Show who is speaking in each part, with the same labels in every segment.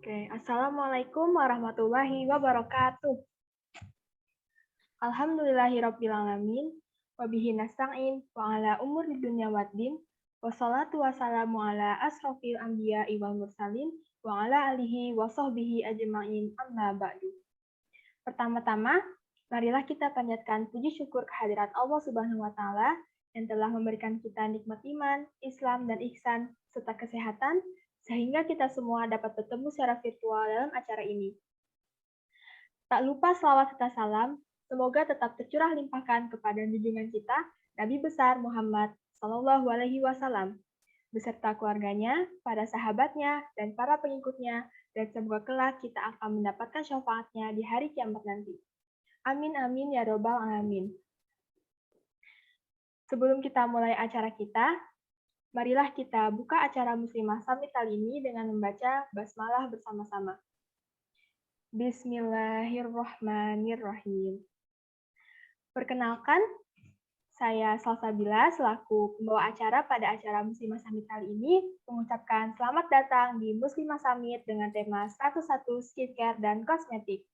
Speaker 1: Assalamualaikum warahmatullahi wabarakatuh. Alhamdulillahirrabbilalamin. Wabihi nasta'in wa ala umur di dunia waddin. Wassalatu wassalamu ala asrofil anbiya wal mursalin wa ala alihi wa sahbihi ajma'in amma ba'du. Pertama-tama, marilah kita panjatkan puji syukur kehadirat Allah Subhanahu wa taala yang telah memberikan kita nikmat iman, Islam dan ihsan serta kesehatan sehingga kita semua dapat bertemu secara virtual dalam acara ini. Tak lupa selawat serta salam, semoga tetap tercurah limpahkan kepada junjungan kita, Nabi besar Muhammad SAW, beserta keluarganya, para sahabatnya, dan para pengikutnya, dan semoga kelak kita akan mendapatkan syafaatnya di hari kiamat nanti. Amin amin ya robbal alamin. Sebelum kita mulai acara kita, marilah kita buka acara Muslimah Summit kali ini dengan membaca basmalah bersama-sama. Bismillahirrahmanirrahim. Perkenalkan, saya Salsabila selaku pembawa acara pada acara Muslimah Summit kali ini mengucapkan selamat datang di Muslimah Summit dengan tema 101 Skincare dan Kosmetik.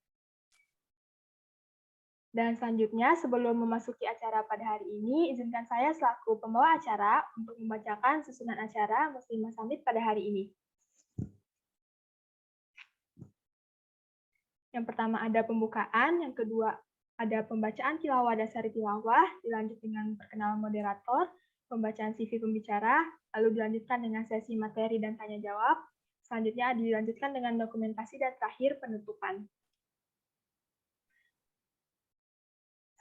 Speaker 1: Dan selanjutnya, sebelum memasuki acara pada hari ini, izinkan saya selaku pembawa acara untuk membacakan susunan acara Muslimah Summit pada hari ini. Yang pertama ada pembukaan, yang kedua ada pembacaan tilawah dasari tilawah, dilanjut dengan perkenalan moderator, pembacaan CV pembicara, lalu dilanjutkan dengan sesi materi dan tanya jawab, selanjutnya dilanjutkan dengan dokumentasi dan terakhir penutupan.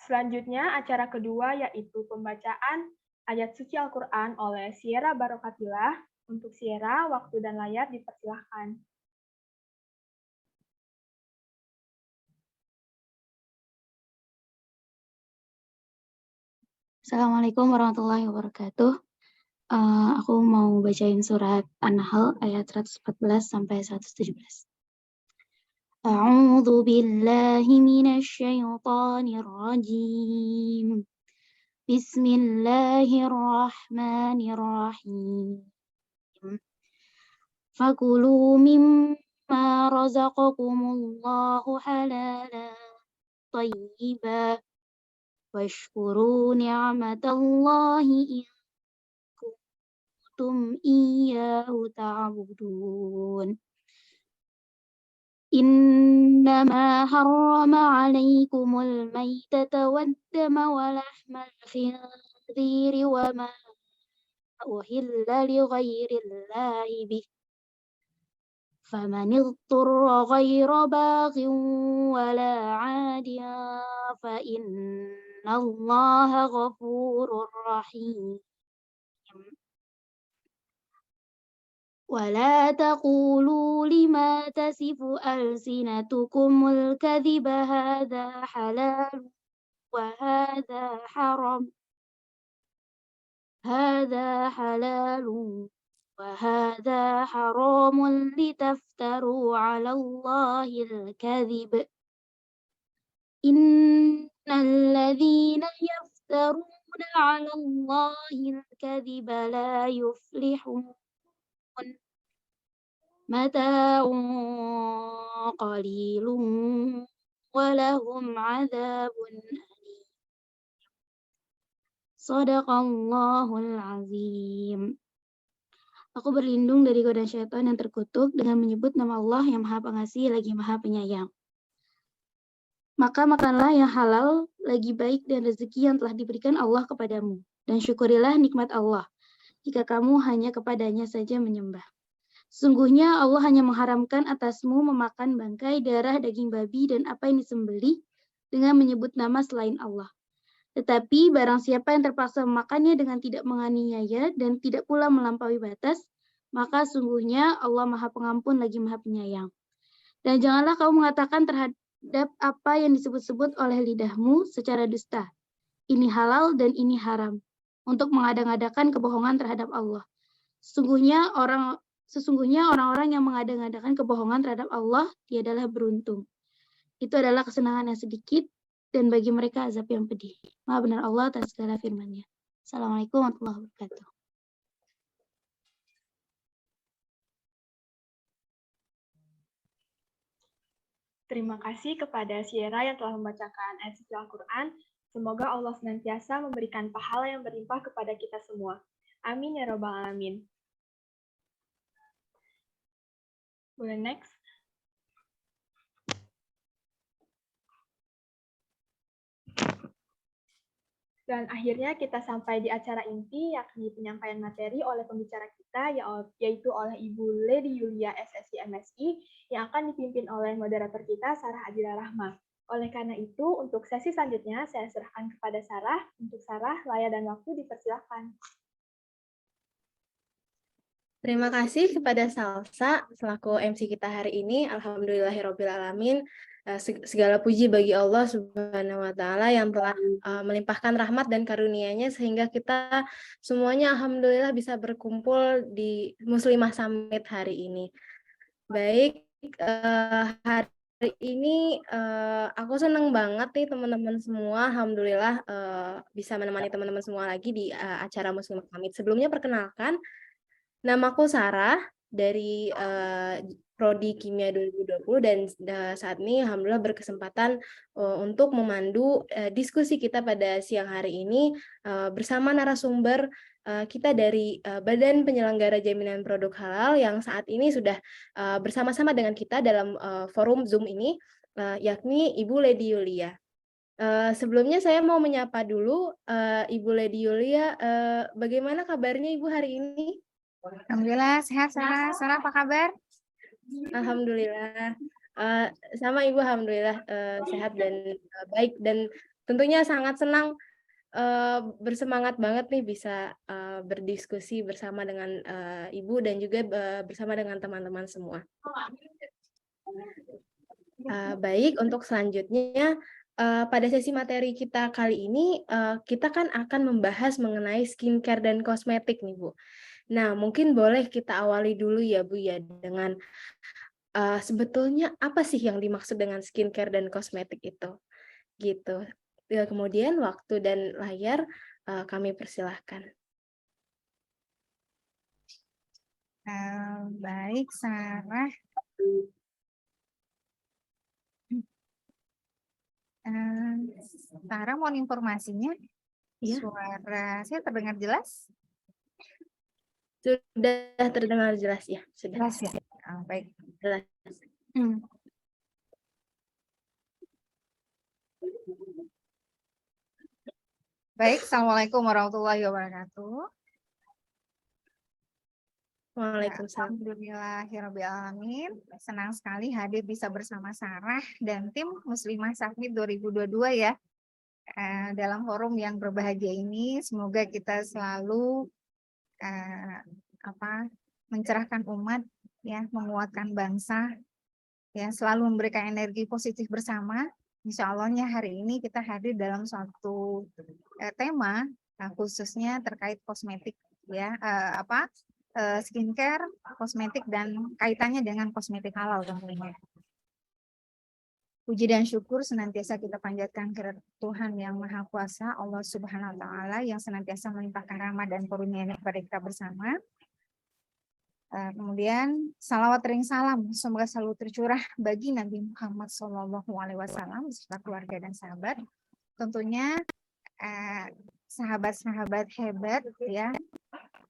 Speaker 1: Selanjutnya acara kedua yaitu pembacaan ayat suci Al-Quran oleh Sierra Barokatillah. Untuk Sierra, waktu dan layar dipersilahkan.
Speaker 2: Assalamualaikum warahmatullahi wabarakatuh. Aku mau bacain surat An-Nahl ayat 114 sampai 117. A'udzu billahi minasy syaithanir rajim. Bismillahirrahmanirrahim. Fakulu mimma razaqakumullahu halalan thayyiban washkuru ni'matallahi in kuntum iyyahu ta'budun. Innama harrama 'alaikumul maitata wad-dama wa lahmal khinziri wa ma uhilla li ghairillahi bih. فمن اضطر غير باغ ولا عاد فإن الله غفور رحيم ولا تقولوا لما تصف ألسنتكم الكذب هذا حلال وهذا حرام هذا حلال وهذا حرام لتفتروا على الله الكذب إن الذين يفترون على الله الكذب لا يفلحون متاع قليل ولهم عذاب أليم صدق Allahul Azim. Aku berlindung dari godaan syaitan yang terkutuk dengan menyebut nama Allah yang Maha Pengasih lagi Maha Penyayang. Maka makanlah yang halal lagi baik dan rezeki yang telah diberikan Allah kepadamu. Dan syukurilah nikmat Allah, jika kamu hanya kepadanya saja menyembah. Sesungguhnya Allah hanya mengharamkan atasmu memakan bangkai, darah, daging babi, dan apa yang disembelih dengan menyebut nama selain Allah. Tetapi barang siapa yang terpaksa memakannya dengan tidak menganiaya dan tidak pula melampaui batas, maka sungguhnya Allah Maha Pengampun lagi Maha Penyayang. Dan janganlah kamu mengatakan terhadap apa yang disebut-sebut oleh lidahmu secara dusta. Ini halal dan ini haram, untuk mengada-ngadakan kebohongan terhadap Allah. Sesungguhnya orang-orang yang mengada-ngadakan kebohongan terhadap Allah tiadalah beruntung. Itu adalah kesenangan yang sedikit, dan bagi mereka azab yang pedih. Maha benar Allah atas segala firman-Nya. Assalamualaikum warahmatullahi wabarakatuh.
Speaker 1: Terima kasih kepada Sierra yang telah membacakan ayat suci Al-Quran. Semoga Allah senantiasa memberikan pahala yang berlimpah kepada kita semua. Amin ya Rabbal 'Alamin. Boleh next? Dan akhirnya kita sampai di acara inti, yakni penyampaian materi oleh pembicara kita, yaitu oleh Ibu Lady Yulia SSI MSI, yang akan dipimpin oleh moderator kita, Sarah Adila Rahma. Oleh karena itu, untuk sesi selanjutnya, saya serahkan kepada Sarah. Untuk Sarah, layar dan waktu dipersilakan.
Speaker 3: Terima kasih kepada Salsa selaku MC kita hari ini. Alhamdulillahirrabbilalamin. Segala puji bagi Allah Subhanahu wa Ta'ala yang telah melimpahkan rahmat dan karunia-Nya sehingga kita semuanya alhamdulillah bisa berkumpul di Muslimah Summit hari ini. Baik, hari ini aku senang banget nih teman-teman semua. Alhamdulillah bisa menemani teman-teman semua lagi di acara Muslimah Summit. Sebelumnya perkenalkan, namaku Sarah dari Prodi Kimia 2020 dan saat ini alhamdulillah berkesempatan untuk memandu diskusi kita pada siang hari ini bersama narasumber kita dari Badan Penyelenggara Jaminan Produk Halal yang saat ini sudah bersama-sama dengan kita dalam forum Zoom ini, yakni Ibu Lady Yulia. Sebelumnya saya mau menyapa dulu Ibu Lady Yulia. Bagaimana kabarnya Ibu hari ini?
Speaker 4: Alhamdulillah sehat, Sarah. Sarah apa kabar?
Speaker 3: Alhamdulillah, sama Ibu, alhamdulillah sehat dan baik, dan tentunya sangat senang bersemangat banget nih bisa berdiskusi bersama dengan Ibu dan juga bersama dengan teman-teman semua. Baik, untuk selanjutnya pada sesi materi kita kali ini kita kan akan membahas mengenai skincare dan kosmetik nih Bu. Nah, mungkin boleh kita awali dulu ya Bu ya dengan sebetulnya apa sih yang dimaksud dengan skincare dan kosmetik itu? Gitu. Kemudian waktu dan layar kami persilahkan.
Speaker 4: Baik, Sarah. Sarah, mohon informasinya.
Speaker 3: Ya.
Speaker 4: Suara saya terdengar jelas?
Speaker 3: Sudah terdengar jelas ya? Sudah.
Speaker 4: Jelas ya? Baik.
Speaker 3: Jelas.
Speaker 4: Baik, Assalamualaikum warahmatullahi wabarakatuh.
Speaker 3: Waalaikumsalam.
Speaker 4: Alhamdulillahirrahmanirrahim. Senang sekali hadir bisa bersama Sarah dan tim Muslimah Summit 2022 ya. Dalam forum yang berbahagia ini, semoga kita selalu mencerahkan umat, ya, menguatkan bangsa, ya, selalu memberikan energi positif bersama. Insya Allahnya hari ini kita hadir dalam suatu tema khususnya terkait kosmetik, ya, skincare, kosmetik dan kaitannya dengan kosmetik halal tentunya. Puji dan syukur senantiasa kita panjatkan ke Tuhan yang Maha Kuasa, Allah Subhanahu wa Ta'ala, yang senantiasa melimpahkan rahmat dan karunia-Nya kepada kita bersama. Kemudian salawat ring salam semoga selalu tercurah bagi Nabi Muhammad SAW beserta keluarga dan sahabat. Tentunya sahabat-sahabat hebat ya.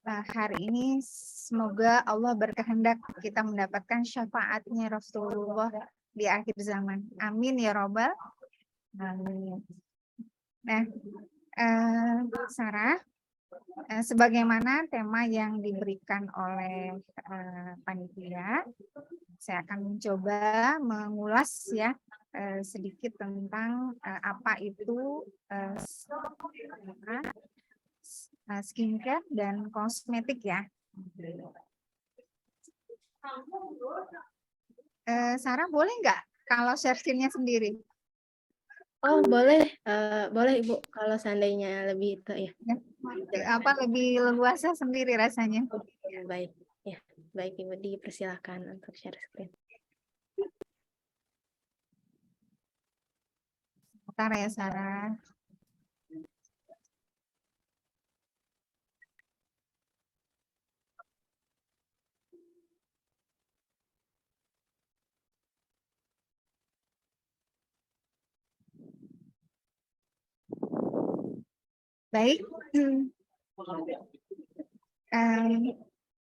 Speaker 4: Hari ini semoga Allah berkehendak kita mendapatkan syafaatnya Rasulullah di akhir zaman. Amin ya Rabbal. Amin. Nah, Sarah, sebagaimana tema yang diberikan oleh panitia, saya akan mencoba mengulas ya sedikit tentang apa itu skincare dan kosmetik ya. Sarah, boleh nggak kalau share screen-nya sendiri?
Speaker 3: Oh, boleh, boleh Ibu kalau seandainya lebih itu ya.
Speaker 4: Lebih leluasa sendiri rasanya.
Speaker 3: Ya, baik, ya, baik Ibu, dipersilakan untuk share screen.
Speaker 4: Bentar ya Sarah. Baik.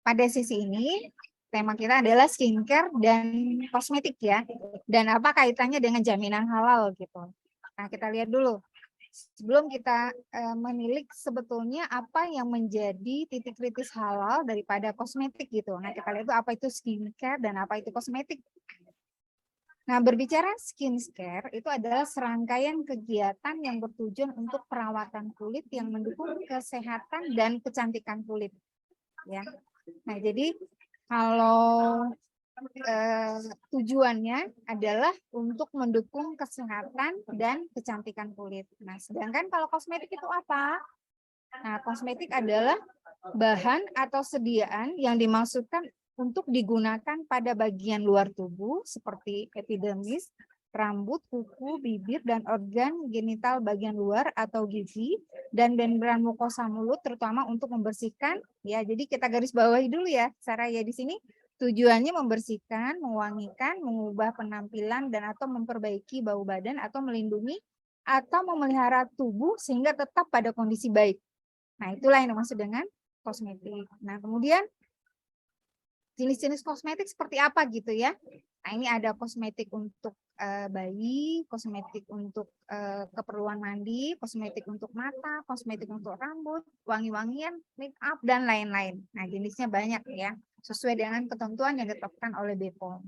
Speaker 4: Pada sesi ini tema kita adalah skincare dan kosmetik ya. Dan apa kaitannya dengan jaminan halal gitu. Nah, kita lihat dulu. Sebelum kita menilik sebetulnya apa yang menjadi titik kritis halal daripada kosmetik gitu. Nah, kita lihat itu apa itu skincare dan apa itu kosmetik. Nah, berbicara skincare itu adalah serangkaian kegiatan yang bertujuan untuk perawatan kulit yang mendukung kesehatan dan kecantikan kulit. Ya. Nah, jadi kalau tujuannya adalah untuk mendukung kesehatan dan kecantikan kulit. Nah, sedangkan kalau kosmetik itu apa? Nah, kosmetik adalah bahan atau sediaan yang dimaksudkan untuk digunakan pada bagian luar tubuh seperti epidermis, rambut, kuku, bibir, dan organ genital bagian luar atau gigi, dan membran mukosa mulut terutama untuk membersihkan. Ya, jadi kita garis bawahi dulu ya, Saraya di sini. Tujuannya membersihkan, mewangikan, mengubah penampilan, dan atau memperbaiki bau badan atau melindungi atau memelihara tubuh sehingga tetap pada kondisi baik. Nah, itulah yang dimaksud dengan kosmetik. Nah, kemudian jenis-jenis kosmetik seperti apa gitu ya. Nah, ini ada kosmetik untuk bayi, kosmetik untuk keperluan mandi, kosmetik untuk mata, kosmetik untuk rambut, wangi-wangian, make up, dan lain-lain. Nah, jenisnya banyak ya, sesuai dengan ketentuan yang ditetapkan oleh BPOM.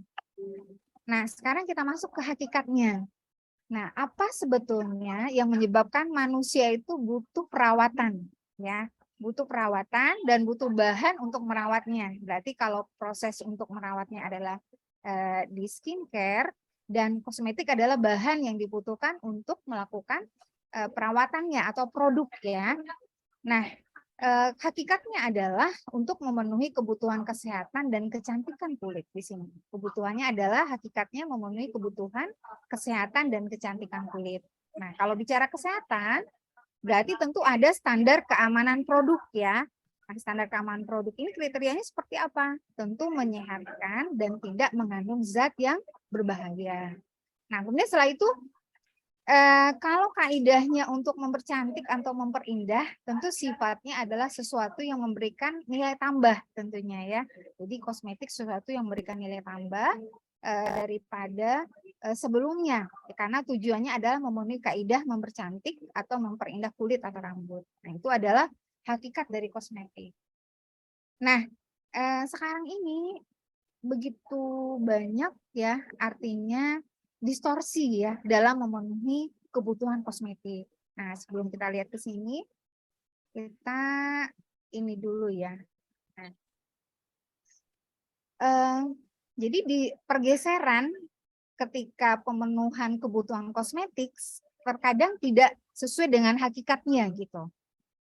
Speaker 4: Nah, sekarang kita masuk ke hakikatnya. Nah, apa sebetulnya yang menyebabkan manusia itu butuh perawatan? Ya, butuh perawatan dan butuh bahan untuk merawatnya. Berarti kalau proses untuk merawatnya adalah di skincare dan kosmetik adalah bahan yang dibutuhkan untuk melakukan perawatannya atau produk ya. Nah, hakikatnya adalah untuk memenuhi kebutuhan kesehatan dan kecantikan kulit di sini. Kebutuhannya adalah hakikatnya memenuhi kebutuhan kesehatan dan kecantikan kulit. Nah, kalau bicara kesehatan, berarti tentu ada standar keamanan produk ya. Nah, standar keamanan produk ini kriterianya seperti apa? Tentu menyehatkan dan tidak mengandung zat yang berbahaya. Nah, kemudian setelah itu kalau kaidahnya untuk mempercantik atau memperindah, tentu sifatnya adalah sesuatu yang memberikan nilai tambah tentunya ya. Jadi kosmetik sesuatu yang memberikan nilai tambah daripada sebelumnya, karena tujuannya adalah memenuhi kaidah mempercantik atau memperindah kulit atau rambut. Nah, itu adalah hakikat dari kosmetik. Nah, sekarang ini begitu banyak ya artinya distorsi ya dalam memenuhi kebutuhan kosmetik. Nah, sebelum kita lihat ke sini, kita ini dulu ya. Nah, jadi di pergeseran ketika pemenuhan kebutuhan kosmetik terkadang tidak sesuai dengan hakikatnya gitu.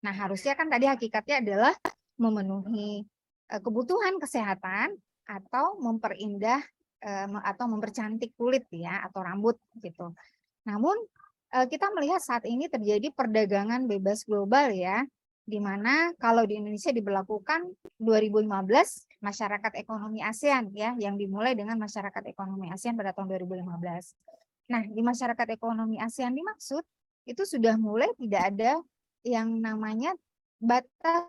Speaker 4: Nah, harusnya kan tadi hakikatnya adalah memenuhi kebutuhan kesehatan atau memperindah atau mempercantik kulit ya atau rambut gitu. Namun kita melihat saat ini terjadi perdagangan bebas global ya, di mana kalau di Indonesia diberlakukan 2015 masyarakat ekonomi ASEAN ya, yang dimulai dengan masyarakat ekonomi ASEAN pada tahun 2015. Nah, di masyarakat ekonomi ASEAN dimaksud itu sudah mulai tidak ada yang namanya batas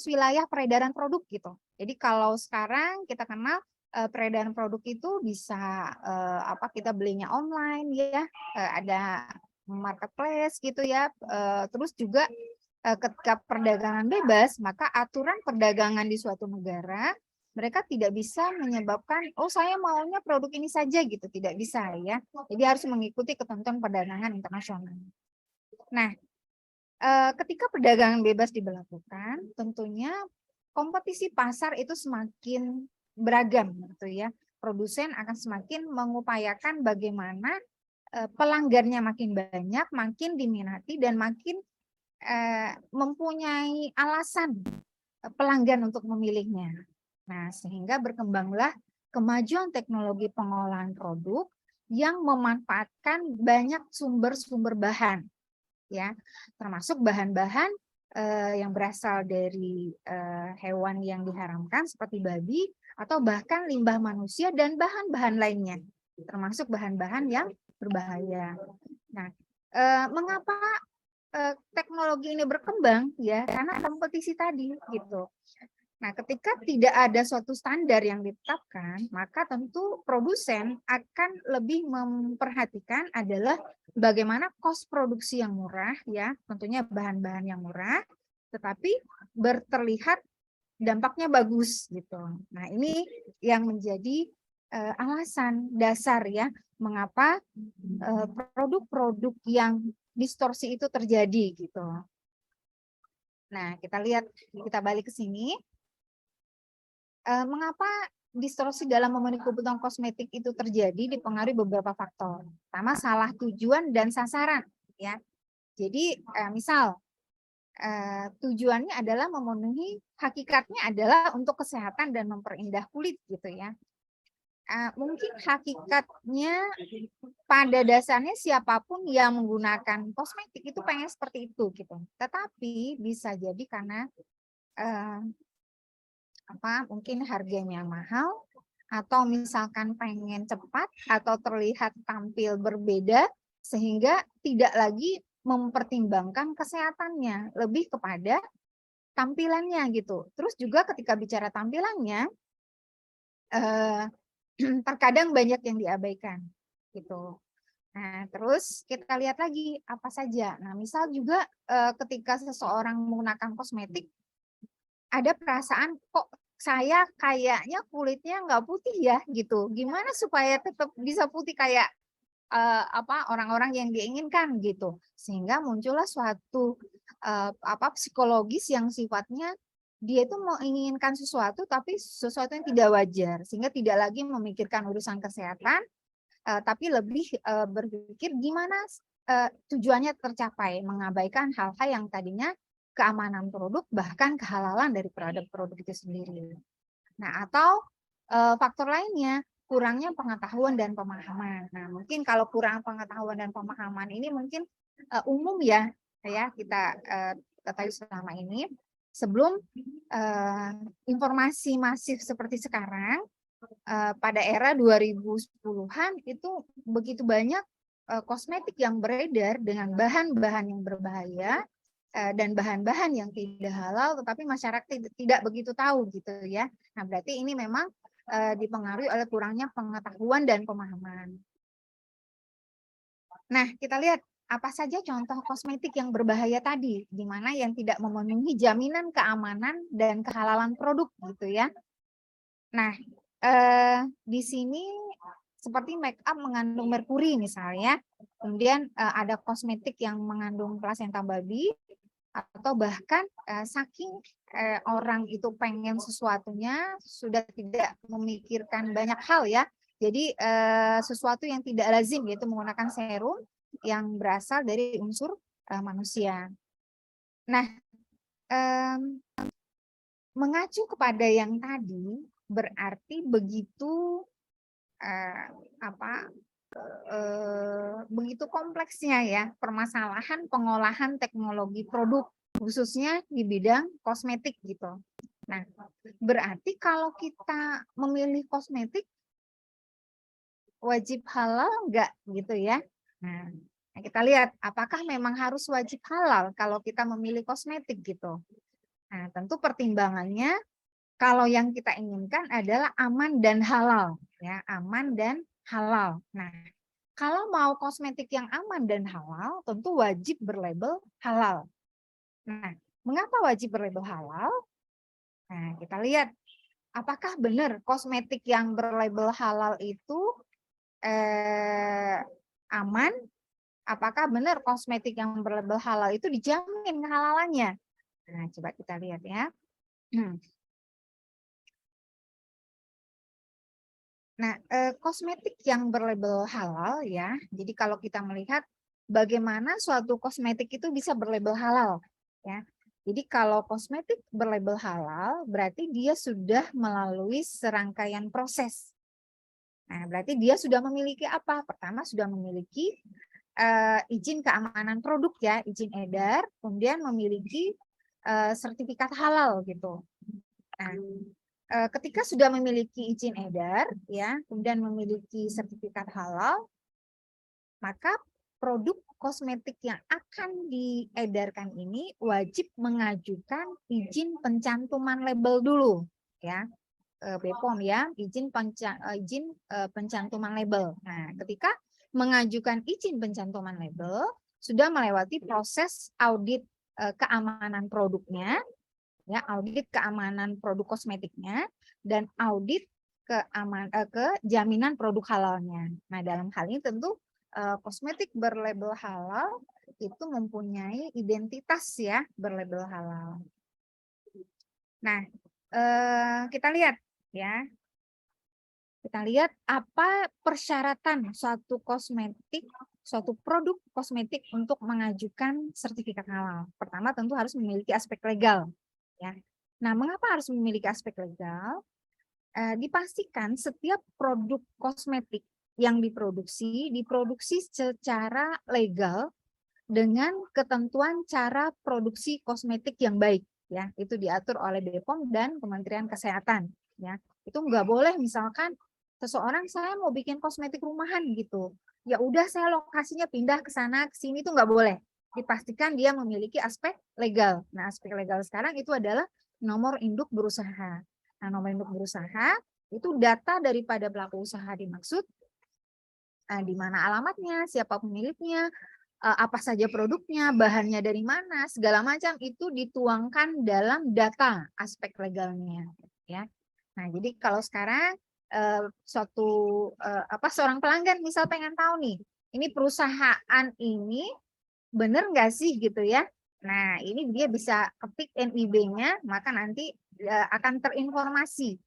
Speaker 4: wilayah peredaran produk gitu. Jadi kalau sekarang kita kenal peredaran produk itu bisa kita belinya online ya, ada marketplace gitu ya. Terus juga ketika perdagangan bebas, maka aturan perdagangan di suatu negara mereka tidak bisa menyebabkan saya maunya produk ini saja gitu, tidak bisa ya. Jadi harus mengikuti ketentuan perdagangan internasional. Nah, ketika perdagangan bebas diberlakukan, tentunya kompetisi pasar itu semakin beragam gitu ya. Produsen akan semakin mengupayakan bagaimana pelanggannya makin banyak, makin diminati dan makin mempunyai alasan pelanggan untuk memilihnya. Nah, sehingga berkembanglah kemajuan teknologi pengolahan produk yang memanfaatkan banyak sumber-sumber bahan ya, termasuk bahan-bahan yang berasal dari hewan yang diharamkan seperti babi atau bahkan limbah manusia dan bahan-bahan lainnya, termasuk bahan-bahan yang berbahaya. Nah, mengapa teknologi ini berkembang ya karena kompetisi tadi gitu. Nah, ketika tidak ada suatu standar yang ditetapkan, maka tentu produsen akan lebih memperhatikan adalah bagaimana kos produksi yang murah ya, tentunya bahan-bahan yang murah, tetapi terlihat dampaknya bagus gitu. Nah, ini yang menjadi alasan dasar ya mengapa produk-produk yang distorsi itu terjadi gitu. Nah, kita balik ke sini. Mengapa distorsi dalam memenuhi kebutuhan kosmetik itu terjadi dipengaruhi beberapa faktor. Pertama, salah tujuan dan sasaran ya. Jadi misal tujuannya adalah memenuhi, hakikatnya adalah untuk kesehatan dan memperindah kulit gitu ya. Mungkin hakikatnya pada dasarnya siapapun yang menggunakan kosmetik itu pengen seperti itu gitu. Tetapi bisa jadi karena mungkin harganya mahal atau misalkan pengen cepat atau terlihat tampil berbeda sehingga tidak lagi mempertimbangkan kesehatannya, lebih kepada tampilannya gitu. Terus juga ketika bicara tampilannya terkadang banyak yang diabaikan gitu. Nah, terus kita lihat lagi apa saja. Nah, misal juga ketika seseorang menggunakan kosmetik ada perasaan kok saya kayaknya kulitnya nggak putih ya gitu. Gimana supaya tetap bisa putih kayak orang-orang yang diinginkan gitu. Sehingga muncullah suatu psikologis yang sifatnya dia itu menginginkan sesuatu tapi sesuatu yang tidak wajar sehingga tidak lagi memikirkan urusan kesehatan tapi lebih berpikir gimana tujuannya tercapai, mengabaikan hal-hal yang tadinya keamanan produk, bahkan kehalalan dari produk itu sendiri. Nah, atau faktor lainnya, kurangnya pengetahuan dan pemahaman. Nah, mungkin kalau kurang pengetahuan dan pemahaman ini mungkin umum ya kita ketahui selama ini. Sebelum informasi masif seperti sekarang, pada era 2010-an itu begitu banyak kosmetik yang beredar dengan bahan-bahan yang berbahaya dan bahan-bahan yang tidak halal, tetapi masyarakat tidak begitu tahu gitu ya. Nah, berarti ini memang dipengaruhi oleh kurangnya pengetahuan dan pemahaman. Nah, kita lihat apa saja contoh kosmetik yang berbahaya tadi, di mana yang tidak memenuhi jaminan keamanan dan kehalalan produk gitu ya. Nah, di sini seperti make up mengandung merkuri misalnya, kemudian ada kosmetik yang mengandung plasenta babi, atau bahkan saking orang itu pengen sesuatunya sudah tidak memikirkan banyak hal ya. Jadi sesuatu yang tidak lazim yaitu menggunakan serum yang berasal dari unsur manusia. Nah, mengacu kepada yang tadi berarti begitu begitu kompleksnya ya permasalahan pengolahan teknologi produk khususnya di bidang kosmetik gitu. Nah, berarti kalau kita memilih kosmetik wajib halal enggak gitu ya. Nah, kita lihat apakah memang harus wajib halal kalau kita memilih kosmetik gitu. Nah, tentu pertimbangannya kalau yang kita inginkan adalah aman dan halal ya, aman dan halal. Nah, kalau mau kosmetik yang aman dan halal, tentu wajib berlabel halal. Nah, mengapa wajib berlabel halal? Nah, kita lihat apakah benar kosmetik yang berlabel halal itu aman? Apakah benar kosmetik yang berlabel halal itu dijamin kehalalannya? Nah, coba kita lihat ya. Nah, kosmetik yang berlabel halal ya, jadi kalau kita melihat bagaimana suatu kosmetik itu bisa berlabel halal ya. Jadi kalau kosmetik berlabel halal berarti dia sudah melalui serangkaian proses. Nah, berarti dia sudah memiliki apa? Pertama sudah memiliki izin keamanan produk ya, izin edar, kemudian memiliki sertifikat halal gitu. Nah, ketika sudah memiliki izin edar, ya, kemudian memiliki sertifikat halal, maka produk kosmetik yang akan diedarkan ini wajib mengajukan izin pencantuman label dulu, ya. BPOM ya, izin pencantuman label. Nah, ketika mengajukan izin pencantuman label, sudah melewati proses audit keamanan produknya, ya, audit keamanan produk kosmetiknya, dan audit jaminan produk halalnya. Nah, dalam hal ini tentu kosmetik berlabel halal itu mempunyai identitas ya berlabel halal. Nah, kita lihat ya. Kita lihat apa persyaratan suatu kosmetik, suatu produk kosmetik untuk mengajukan sertifikat halal. Pertama tentu harus memiliki aspek legal, ya. Nah, mengapa harus memiliki aspek legal? Dipastikan setiap produk kosmetik yang diproduksi secara legal dengan ketentuan cara produksi kosmetik yang baik, ya. Itu diatur oleh BPOM dan Kementerian Kesehatan, ya. Itu nggak boleh misalkan seseorang, saya mau bikin kosmetik rumahan gitu, ya udah saya lokasinya pindah ke sana ke sini, itu nggak boleh. Dipastikan dia memiliki aspek legal. Nah, aspek legal sekarang itu adalah nomor induk berusaha. Nah, nomor induk berusaha itu data daripada pelaku usaha dimaksud, di mana alamatnya, siapa pemiliknya, apa saja produknya, bahannya dari mana, segala macam itu dituangkan dalam data aspek legalnya, ya. Nah, jadi kalau sekarang seorang pelanggan misal pengen tahu nih, ini perusahaan ini bener nggak sih gitu ya. Nah, ini dia bisa ketik NIB-nya, maka nanti akan terinformasi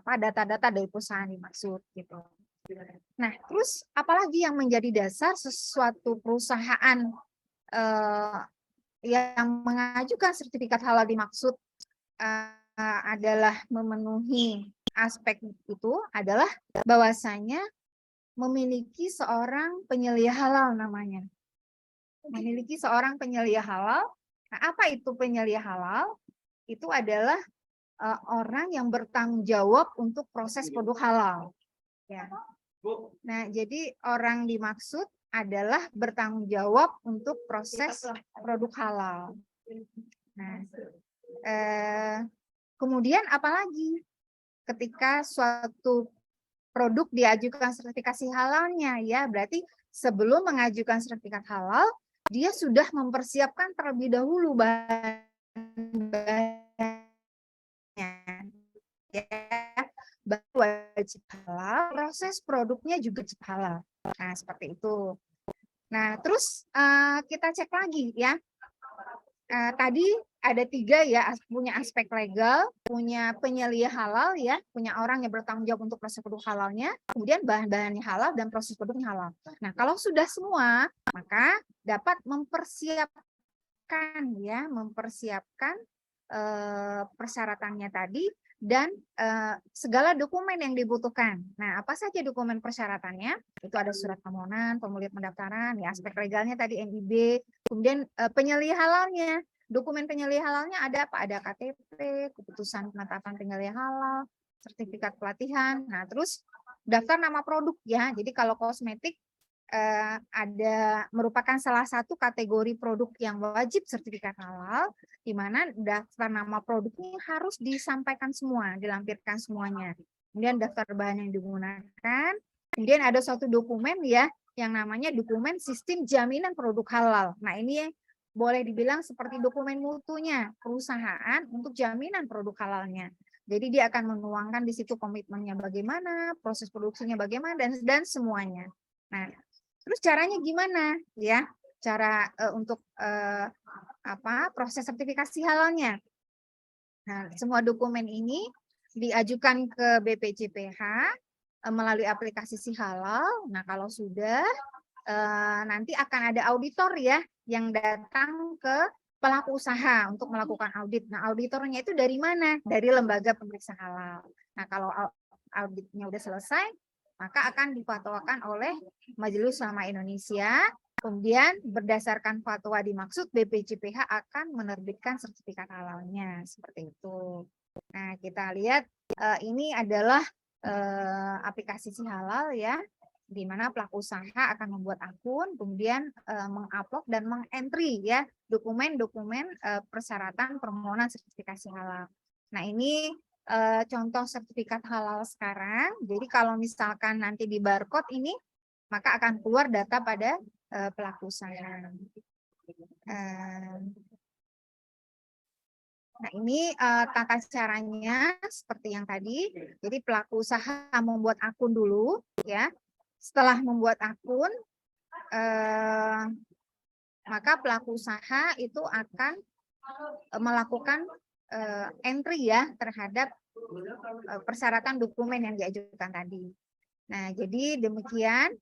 Speaker 4: data-data dari perusahaan dimaksud gitu. Nah, terus apalagi yang menjadi dasar sesuatu perusahaan yang mengajukan sertifikat halal dimaksud adalah memenuhi aspek itu adalah bahwasanya memiliki seorang penyelia halal namanya. Memiliki seorang penyelia halal. Nah, apa itu penyelia halal? Itu adalah orang yang bertanggung jawab untuk proses produk halal. Ya. Nah, jadi orang dimaksud adalah bertanggung jawab untuk proses produk halal. Nah, kemudian apalagi ketika suatu produk diajukan sertifikasi halalnya, ya berarti sebelum mengajukan sertifikat halal dia sudah mempersiapkan terlebih dahulu bahan-bahannya, ya, wajib halal, proses produknya juga wajib halal. Nah, seperti itu. Nah, terus kita cek lagi ya. Tadi ada 3 ya, punya aspek legal, punya penyelia halal ya, punya orang yang bertanggung jawab untuk proses produk halalnya, kemudian bahan-bahannya halal dan proses produknya halal. Nah, kalau sudah semua, maka dapat mempersiapkan persyaratannya tadi dan segala dokumen yang dibutuhkan. Nah, apa saja dokumen persyaratannya? Itu ada surat permohonan, formulir pendaftaran, ya aspek legalnya tadi NIB, kemudian penyelia halalnya. Dokumen penyelia halalnya ada apa? Ada KTP, keputusan penetapan penyelia halal, sertifikat pelatihan. Nah, terus daftar nama produk ya. Jadi kalau kosmetik ada merupakan salah satu kategori produk yang wajib sertifikat halal, di mana daftar nama produknya harus disampaikan semua, dilampirkan semuanya. Kemudian daftar bahan yang digunakan, kemudian ada suatu dokumen ya, yang namanya dokumen sistem jaminan produk halal. Nah, ini boleh dibilang seperti dokumen mutunya perusahaan untuk jaminan produk halalnya. Jadi dia akan menuangkan di situ komitmennya bagaimana, proses produksinya bagaimana, dan semuanya. Nah, terus caranya gimana ya? Cara untuk proses sertifikasi halalnya. Nah, semua dokumen ini diajukan ke BPJPH melalui aplikasi Si Halal. Nah, kalau sudah nanti akan ada auditor ya yang datang ke pelaku usaha untuk melakukan audit. Nah, auditornya itu dari mana? Dari lembaga pemeriksa halal. Nah, kalau auditnya udah selesai, maka akan difatwakan oleh Majelis Ulama Indonesia. Kemudian berdasarkan fatwa dimaksud, BPJPH akan menerbitkan sertifikat halalnya. Seperti itu. Nah, kita lihat ini adalah aplikasi Si Halal ya. di mana pelaku usaha akan membuat akun, kemudian mengupload dan mengentry ya dokumen-dokumen persyaratan permohonan sertifikasi halal. Nah, ini contoh sertifikat halal sekarang. Jadi kalau misalkan nanti di barcode ini, maka akan keluar data pada pelaku usaha. Nah, ini tata caranya seperti yang tadi. Jadi pelaku usaha membuat akun dulu, ya. Setelah membuat akun, maka pelaku usaha itu akan melakukan entry ya terhadap persyaratan dokumen yang diajukan tadi. Nah, jadi demikian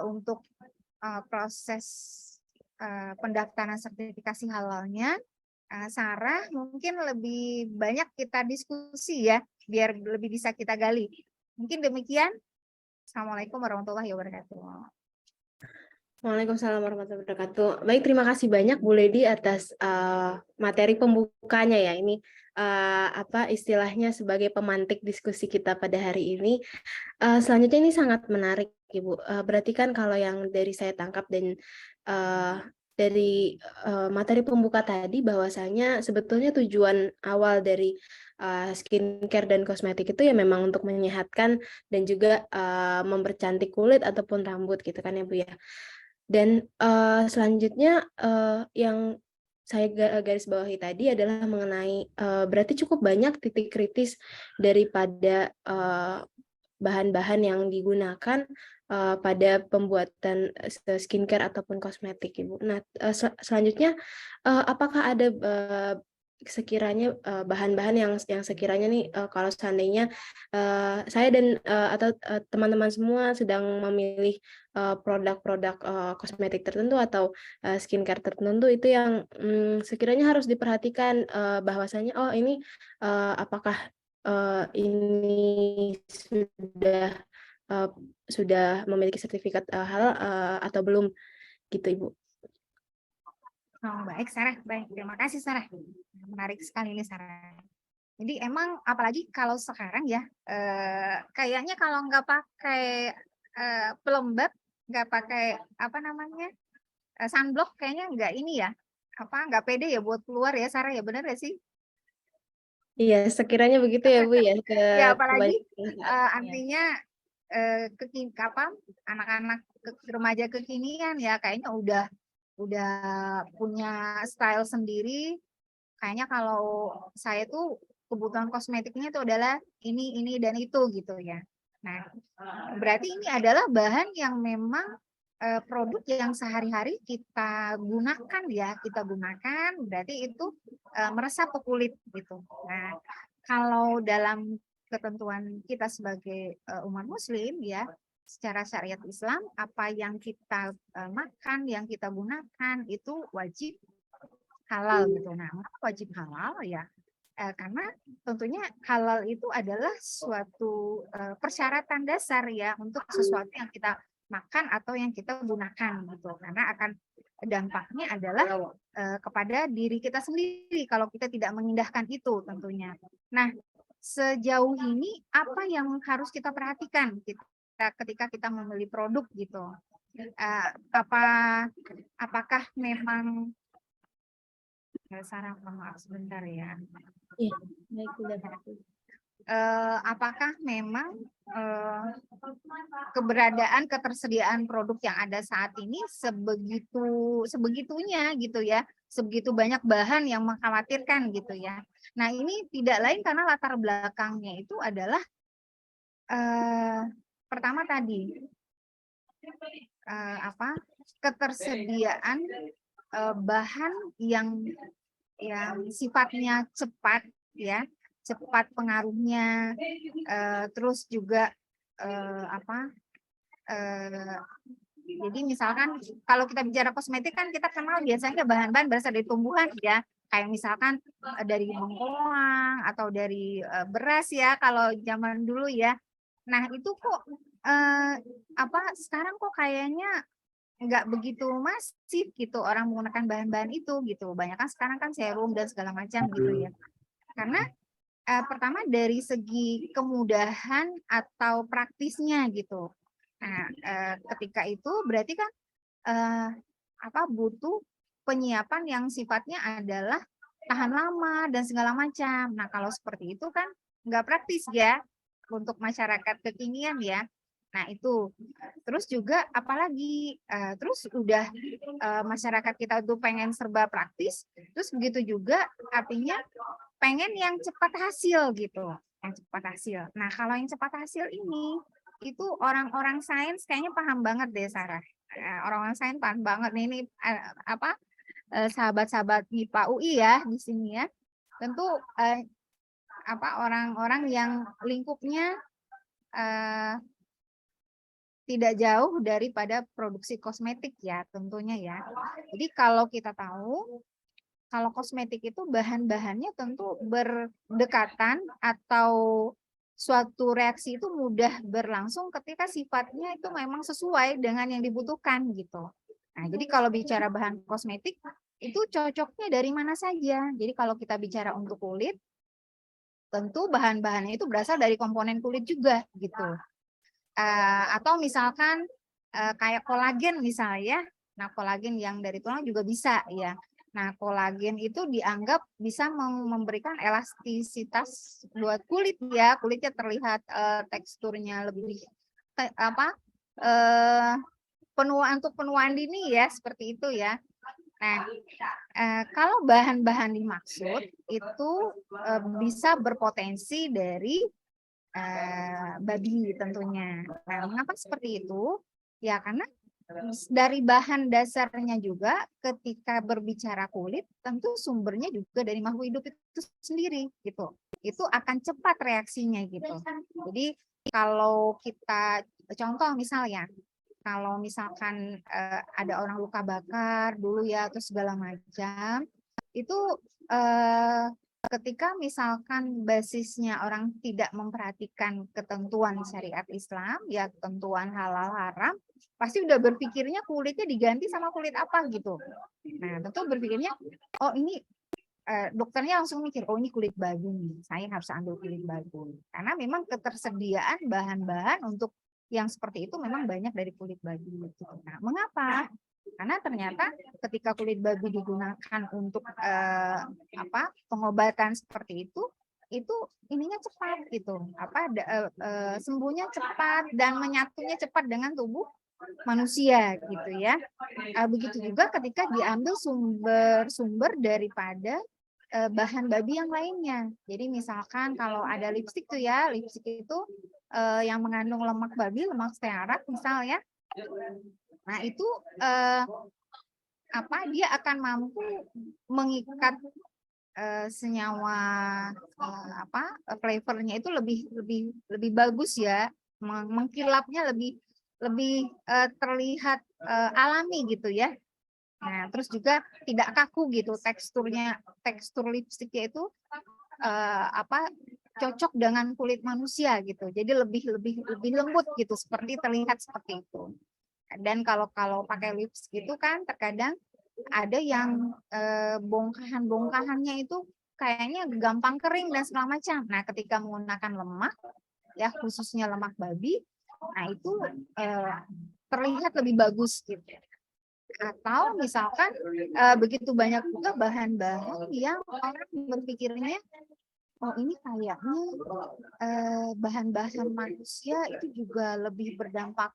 Speaker 4: untuk proses pendaftaran sertifikasi halalnya. Sarah, mungkin lebih banyak kita diskusi ya, biar lebih bisa kita gali. Mungkin demikian. Assalamualaikum warahmatullahi wabarakatuh.
Speaker 3: Waalaikumsalam warahmatullahi wabarakatuh. Baik, terima kasih banyak Bu Lady atas materi pembukanya ya. Ini apa istilahnya sebagai pemantik diskusi kita pada hari ini. Selanjutnya ini sangat menarik, Ibu. Berarti kan kalau yang dari saya tangkap dan dari materi pembuka tadi bahwasanya sebetulnya tujuan awal dari skincare dan kosmetik itu ya memang untuk menyehatkan dan juga mempercantik kulit ataupun rambut gitu kan ya Bu ya. Dan selanjutnya yang saya garis bawahi tadi adalah mengenai berarti cukup banyak titik kritis daripada bahan-bahan yang digunakan pada pembuatan skincare ataupun kosmetik, Ibu. Nah, selanjutnya apakah ada sekiranya bahan-bahan yang sekiranya nih kalau seandainya saya dan atau teman-teman semua sedang memilih produk-produk kosmetik tertentu atau skincare tertentu itu yang sekiranya harus diperhatikan bahwasanya oh ini apakah ini sudah memiliki sertifikat halal atau belum gitu Ibu.
Speaker 4: Oh, baik Sarah, baik. Terima kasih Sarah. Menarik sekali ini Sarah. Jadi emang apalagi kalau sekarang ya, kayaknya kalau nggak pakai pelembab, nggak pakai apa namanya sunblock, kayaknya nggak ini ya, nggak pede ya buat keluar ya Sarah ya, benar nggak sih?
Speaker 3: Iya, sekiranya begitu ya Bu ya.
Speaker 4: Ya apalagi artinya anak-anak remaja kekinian ya kayaknya udah punya style sendiri. Kayaknya kalau saya tuh kebutuhan kosmetiknya itu adalah ini dan itu gitu ya. Nah, berarti ini adalah bahan yang memang produk yang sehari-hari kita gunakan ya, berarti itu meresap ke kulit gitu. Nah, kalau dalam ketentuan kita sebagai umat muslim ya, secara syariat Islam apa yang kita makan, yang kita gunakan itu wajib halal gitu. Nah, wajib halal ya karena tentunya halal itu adalah suatu persyaratan dasar ya untuk sesuatu yang kita makan atau yang kita gunakan gitu. Karena akan dampaknya adalah kepada diri kita sendiri kalau kita tidak mengindahkan itu tentunya. Nah, sejauh ini apa yang harus kita perhatikan ketika kita membeli produk gitu? Apakah memang Sarah, maaf sebentar ya.
Speaker 3: Iya, baik sudah.
Speaker 4: Apakah memang ketersediaan produk yang ada saat ini sebegitunya gitu ya, sebegitu banyak bahan yang mengkhawatirkan gitu ya. Nah, ini tidak lain karena latar belakangnya itu adalah pertama tadi ketersediaan bahan yang sifatnya cepat ya, cepat pengaruhnya, terus juga jadi misalkan kalau kita bicara kosmetik kan kita kenal biasanya bahan-bahan berasal dari tumbuhan ya, kayak misalkan dari bengkoang atau dari beras ya kalau zaman dulu ya. Nah itu kok sekarang kok kayaknya nggak begitu masif gitu orang menggunakan bahan-bahan itu gitu. Banyak kan sekarang kan serum dan segala macam gitu ya. Karena pertama dari segi kemudahan atau praktisnya gitu. Nah, ketika itu berarti kan butuh penyiapan yang sifatnya adalah tahan lama dan segala macam. Nah, kalau seperti itu kan nggak praktis ya untuk masyarakat kekinian ya. Nah, itu. Terus juga apalagi terus udah masyarakat kita tuh pengen serba praktis, terus begitu juga artinya pengen yang cepat hasil gitu, yang cepat hasil. Nah, kalau yang cepat hasil ini itu orang-orang sains kayaknya paham banget deh Sarah. Orang-orang sains paham banget nih ini sahabat-sahabat MIPA UI ya di sini ya. Tentu orang-orang yang lingkupnya tidak jauh daripada produksi kosmetik ya tentunya ya. Jadi kalau kita tahu kalau kosmetik itu bahan-bahannya tentu berdekatan atau suatu reaksi itu mudah berlangsung ketika sifatnya itu memang sesuai dengan yang dibutuhkan gitu. Nah, jadi kalau bicara bahan kosmetik itu cocoknya dari mana saja. Jadi kalau kita bicara untuk kulit, tentu bahan-bahannya itu berasal dari komponen kulit juga gitu. Atau misalkan kayak kolagen misalnya, nah kolagen yang dari tulang juga bisa ya. Nah kolagen itu dianggap bisa memberikan elastisitas buat kulit ya, kulitnya terlihat teksturnya lebih untuk penuaan dini ya seperti itu ya. Nah kalau bahan-bahan dimaksud itu bisa berpotensi dari babi tentunya. Nah, mengapa seperti itu? Ya karena dari bahan dasarnya juga ketika berbicara kulit tentu sumbernya juga dari makhluk hidup itu sendiri gitu. Itu akan cepat reaksinya gitu. Jadi kalau kita contoh misalnya kalau misalkan ada orang luka bakar dulu ya atau segala macam itu ketika misalkan basisnya orang tidak memperhatikan ketentuan syariat Islam, ya ketentuan halal haram, pasti udah berpikirnya kulitnya diganti sama kulit apa gitu. Nah, tentu berpikirnya, oh ini dokternya langsung mikir, oh ini kulit babi nih, saya harus ambil kulit babi. Karena memang ketersediaan bahan-bahan untuk yang seperti itu memang banyak dari kulit babi. Gitu. Nah, mengapa? Karena ternyata ketika kulit babi digunakan untuk pengobatan seperti itu ininya cepat gitu, sembuhnya cepat dan menyatunya cepat dengan tubuh manusia gitu ya. Begitu juga ketika diambil sumber-sumber daripada bahan babi yang lainnya. Jadi misalkan kalau ada lipstik tuh ya, lipstik itu yang mengandung lemak babi, lemak stearat misalnya. Nah, itu dia akan mampu mengikat senyawa flavornya itu lebih bagus ya, mengkilapnya lebih terlihat alami gitu ya. Nah, terus juga tidak kaku gitu tekstur lipstiknya itu cocok dengan kulit manusia gitu. Jadi lebih lembut gitu, seperti terlihat seperti itu. Dan kalau pakai lips gitu kan terkadang ada yang bongkahannya itu kayaknya gampang kering dan segala macam. Nah, ketika menggunakan lemak ya khususnya lemak babi, nah itu terlihat lebih bagus gitu. Atau misalkan begitu banyak juga bahan-bahan yang orang berpikirnya oh ini kayaknya bahan-bahan manusia itu juga lebih berdampak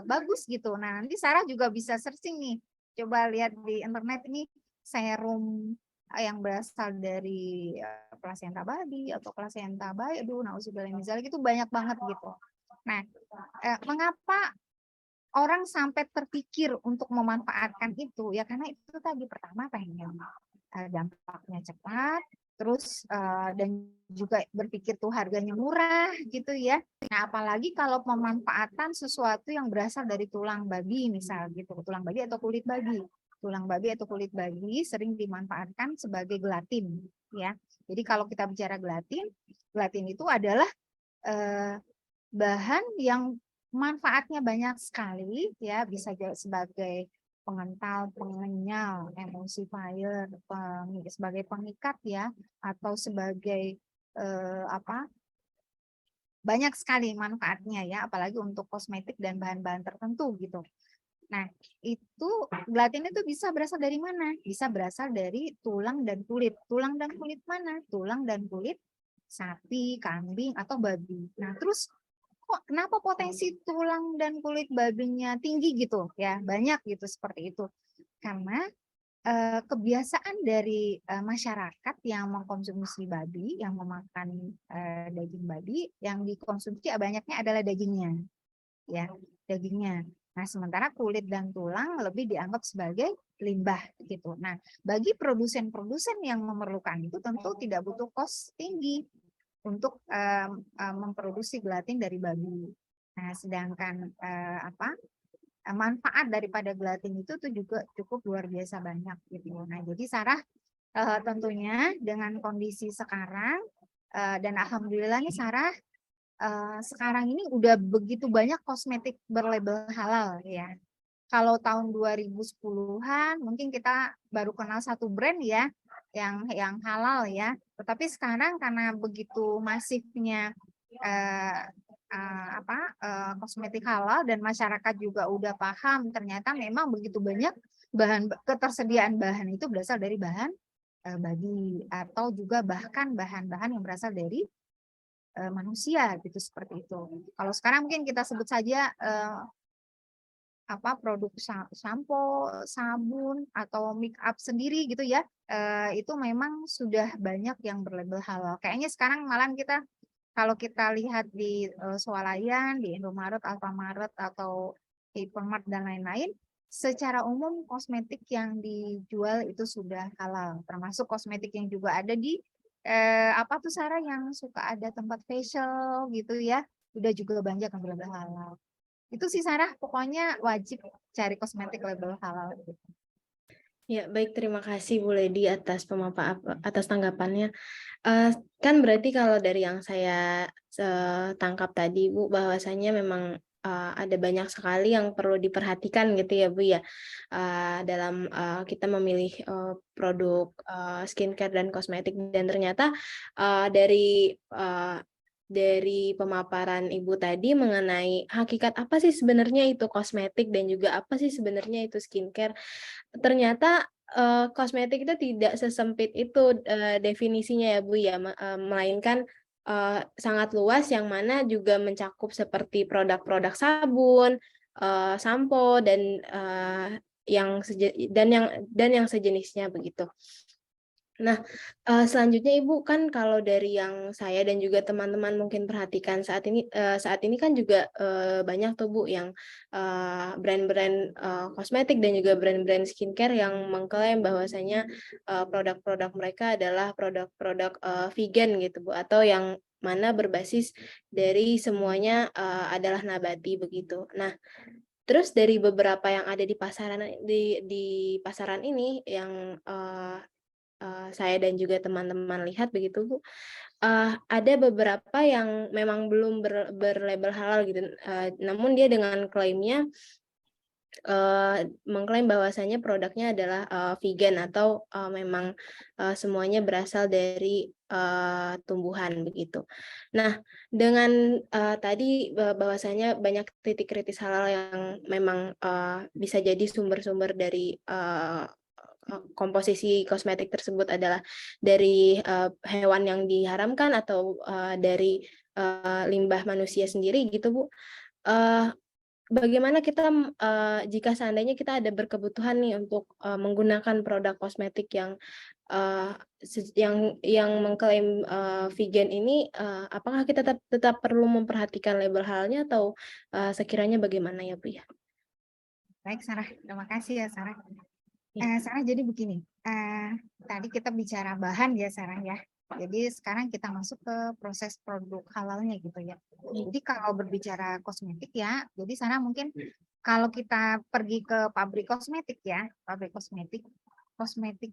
Speaker 4: bagus gitu. Nah, nanti Sarah juga bisa searching nih. Coba lihat di internet ini serum yang berasal dari plasenta babi atau plasenta bayi. Aduh, nauzubillah itu banyak banget gitu. Nah, mengapa orang sampai terpikir untuk memanfaatkan itu? Ya karena itu tadi pertama pengen dampaknya cepat, terus dan juga berpikir tuh harganya murah gitu ya. Nah, apalagi kalau pemanfaatan sesuatu yang berasal dari tulang babi misal gitu, tulang babi atau kulit babi. Tulang babi atau kulit babi sering dimanfaatkan sebagai gelatin ya. Jadi kalau kita bicara gelatin itu adalah bahan yang manfaatnya banyak sekali ya, bisa sebagai pengental, pengenyal, emulsifier, sebagai pengikat ya, atau sebagai banyak sekali manfaatnya ya, apalagi untuk kosmetik dan bahan-bahan tertentu gitu. Nah, itu gelatin itu bisa berasal dari mana? Bisa berasal dari tulang dan kulit. Tulang dan kulit mana? Tulang dan kulit sapi, kambing, atau babi. Nah, terus kok kenapa potensi tulang dan kulit babinya tinggi gitu ya? Banyak gitu seperti itu. Karena kebiasaan dari masyarakat yang mengkonsumsi babi, yang memakan daging babi, yang dikonsumsi banyaknya adalah dagingnya, ya, dagingnya. Nah, sementara kulit dan tulang lebih dianggap sebagai limbah gitu. Nah, bagi produsen-produsen yang memerlukan itu tentu tidak butuh kos tinggi untuk memproduksi gelatin dari babi. Nah, sedangkan manfaat daripada gelatin itu tuh juga cukup luar biasa banyak gitu. Nah, jadi Sarah tentunya dengan kondisi sekarang dan alhamdulillah nih Sarah sekarang ini udah begitu banyak kosmetik berlabel halal ya. Kalau tahun 2010-an mungkin kita baru kenal satu brand ya yang halal ya. Tetapi sekarang karena begitu masifnya kosmetik halal dan masyarakat juga udah paham ternyata memang begitu banyak ketersediaan bahan itu berasal dari bahan babi atau juga bahkan bahan-bahan yang berasal dari manusia gitu seperti itu. Kalau sekarang mungkin kita sebut saja produk sampo, sabun atau make up sendiri gitu ya. Itu memang sudah banyak yang berlabel halal. Kayaknya sekarang malah kalau kita lihat di swalayan, di Indomaret, Alfamaret atau Hypermart dan lain-lain, secara umum kosmetik yang dijual itu sudah halal, termasuk kosmetik yang juga ada di Sarah yang suka ada tempat facial gitu ya, udah juga banyak yang berlabel halal. Itu sih Sarah, pokoknya wajib cari kosmetik label halal.
Speaker 3: Ya, baik, terima kasih Bu Lady atas atas tanggapannya. Kan berarti kalau dari yang saya tangkap tadi Bu, bahwasanya memang ada banyak sekali yang perlu diperhatikan gitu ya Bu ya, dalam kita memilih produk skincare dan kosmetik, dan ternyata dari pemaparan Ibu tadi mengenai hakikat apa sih sebenarnya itu kosmetik dan juga apa sih sebenarnya itu skincare, ternyata kosmetik itu tidak sesempit itu definisinya ya Bu ya, melainkan sangat luas yang mana juga mencakup seperti produk-produk sabun, sampo dan yang sejenisnya begitu. Nah, selanjutnya Ibu, kan kalau dari yang saya dan juga teman-teman mungkin perhatikan saat ini kan juga banyak tuh Bu yang brand-brand kosmetik dan juga brand-brand skincare yang mengklaim bahwasanya produk-produk mereka adalah produk-produk vegan gitu Bu, atau yang mana berbasis dari semuanya adalah nabati begitu. Nah, terus dari beberapa yang ada di pasaran ini yang saya dan juga teman-teman lihat begitu Bu, ada beberapa yang memang belum berlabel halal gitu, namun dia dengan klaimnya mengklaim bahwasanya produknya adalah vegan atau memang semuanya berasal dari tumbuhan begitu. Nah, dengan tadi bahwasanya banyak titik kritis halal yang memang bisa jadi sumber-sumber dari komposisi kosmetik tersebut adalah dari hewan yang diharamkan atau dari limbah manusia sendiri gitu Bu. Bagaimana kita jika seandainya kita ada berkebutuhan nih untuk menggunakan produk kosmetik yang mengklaim vegan ini, apakah kita tetap perlu memperhatikan label halalnya atau sekiranya bagaimana ya Bu ya?
Speaker 4: Baik Sarah, terima kasih ya Sarah.
Speaker 3: Ya.
Speaker 4: Sarah, jadi begini, tadi kita bicara bahan ya Sarah ya. Jadi sekarang kita masuk ke proses produk halalnya gitu ya. Jadi kalau berbicara kosmetik ya, jadi Sarah mungkin kalau kita pergi ke pabrik kosmetik ya, pabrik kosmetik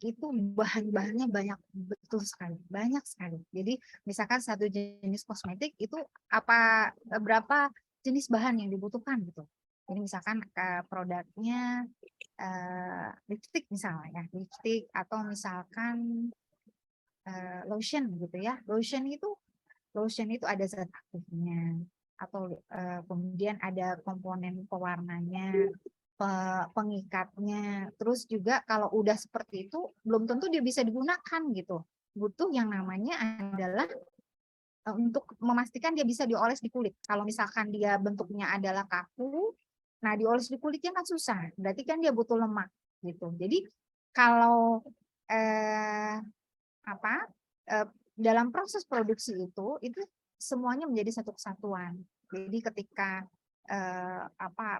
Speaker 4: itu bahan-bahannya banyak betul sekali, banyak sekali. Jadi misalkan satu jenis kosmetik itu berapa jenis bahan yang dibutuhkan gitu. Jadi misalkan produknya lipstick misalnya ya, lipstick atau misalkan lotion gitu ya. Lotion itu lotion itu ada zat aktifnya, atau kemudian ada komponen pewarnanya, pengikatnya. Terus juga kalau udah seperti itu belum tentu dia bisa digunakan gitu. Butuh yang namanya adalah untuk memastikan dia bisa dioles di kulit. Kalau misalkan dia bentuknya adalah kaku, nah dioles di kulitnya kan susah. Berarti kan dia butuh lemak gitu. Jadi kalau dalam proses produksi itu semuanya menjadi satu kesatuan. Jadi ketika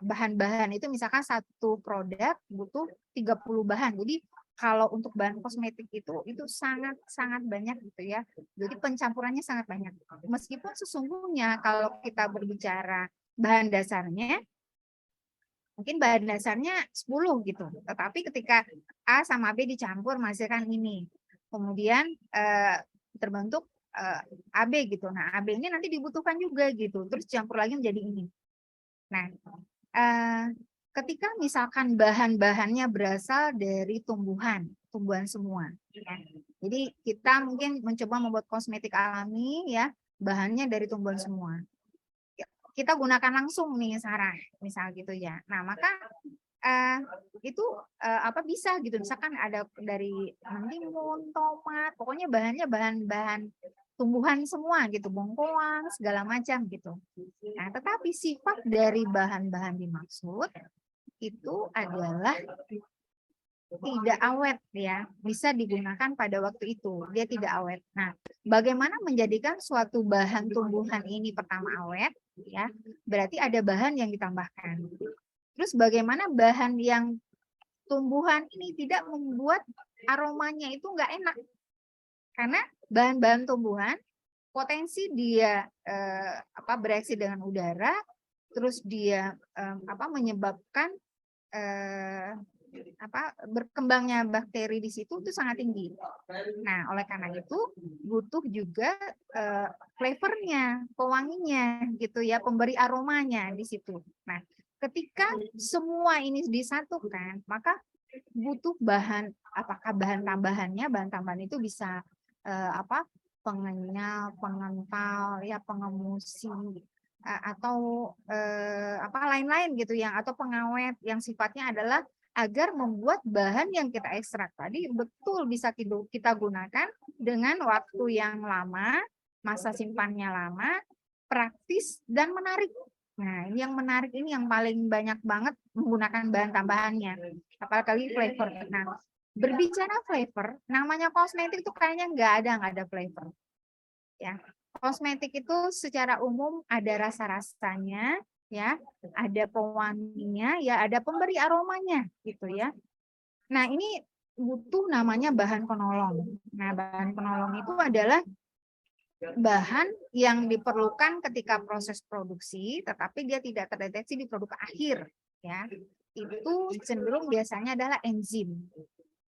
Speaker 4: bahan-bahan itu misalkan satu produk butuh 30 bahan. Jadi kalau untuk bahan kosmetik itu sangat banyak gitu ya. Jadi pencampurannya sangat banyak. Meskipun sesungguhnya kalau kita berbicara bahan dasarnya, mungkin bahan dasarnya 10 gitu. Tetapi ketika A sama B dicampur menghasilkan ini. Kemudian terbentuk AB gitu. Nah, AB ini nanti dibutuhkan juga gitu. Terus campur lagi menjadi ini. Nah, ketika misalkan bahan-bahannya berasal dari tumbuhan semua. Ya. Jadi kita mungkin mencoba membuat kosmetik alami ya, bahannya dari tumbuhan semua. Kita gunakan langsung nih Sarah, misal gitu ya. Nah, maka itu bisa gitu. Misalkan ada dari mentimun, tomat, pokoknya bahannya bahan-bahan tumbuhan semua gitu, bengkoang, segala macam gitu. Nah, tetapi sifat dari bahan-bahan dimaksud itu adalah tidak awet ya, bisa digunakan pada waktu itu, dia tidak awet. Nah, bagaimana menjadikan suatu bahan tumbuhan ini pertama awet ya? Berarti ada bahan yang ditambahkan. Terus bagaimana bahan yang tumbuhan ini tidak membuat aromanya itu nggak enak? Karena bahan-bahan tumbuhan potensi dia bereaksi dengan udara, terus dia menyebabkan berkembangnya bakteri di situ itu sangat tinggi. Nah, oleh karena itu butuh juga flavornya, pewanginya gitu ya, pemberi aromanya di situ. Nah, ketika semua ini disatukan, maka butuh bahan, apakah bahan tambahan itu bisa pengenyal, pengental, ya pengemusi, atau lain-lain gitu yang, atau pengawet yang sifatnya adalah agar membuat bahan yang kita ekstrak tadi betul bisa kita gunakan dengan waktu yang lama, masa simpannya lama, praktis dan menarik. Nah, ini yang menarik, ini yang paling banyak banget menggunakan bahan tambahannya, apalagi flavor. Nah, berbicara flavor, namanya kosmetik itu kayaknya nggak ada flavor. Ya, kosmetik itu secara umum ada rasa-rasanya, ya, ada pewanginya, ya, ada pemberi aromanya, gitu ya. Nah, ini butuh namanya bahan penolong. Nah, bahan penolong itu adalah bahan yang diperlukan ketika proses produksi, tetapi dia tidak terdeteksi di produk akhir, ya. Itu cenderung biasanya adalah enzim.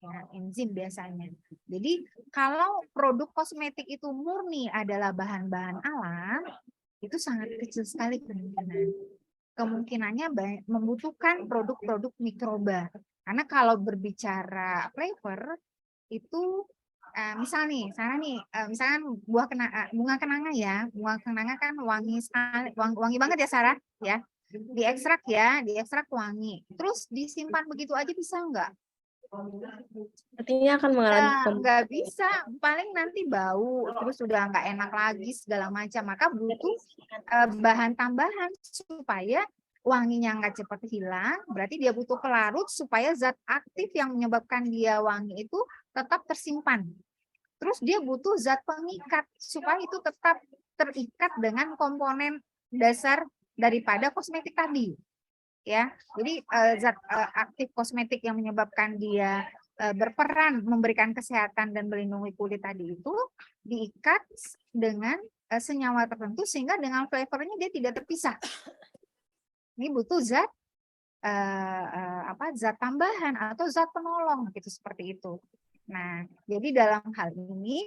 Speaker 4: Ya, enzim biasanya. Jadi kalau produk kosmetik itu murni adalah bahan-bahan alam, itu sangat kecil sekali kemungkinan. Kemungkinannya membutuhkan produk-produk mikroba. Karena kalau berbicara flavor itu misal nih, misalkan bunga kenanga ya, bunga kenanga kan wangi sekali, wangi banget ya Sarah, ya. Diekstrak wangi. Terus disimpan begitu aja bisa enggak?
Speaker 3: Artinya akan mengalami
Speaker 4: Nggak bisa, paling nanti bau, terus udah nggak enak lagi segala macam. Maka butuh bahan tambahan supaya wanginya nggak cepat hilang. Berarti dia butuh pelarut supaya zat aktif yang menyebabkan dia wangi itu tetap tersimpan. Terus dia butuh zat pengikat supaya itu tetap terikat dengan komponen dasar daripada kosmetik tadi. Ya, jadi zat aktif kosmetik yang menyebabkan dia berperan memberikan kesehatan dan melindungi kulit tadi itu diikat dengan senyawa tertentu sehingga dengan flavornya dia tidak terpisah. Ini butuh zat zat tambahan atau zat penolong gitu, seperti itu. Nah, jadi dalam hal ini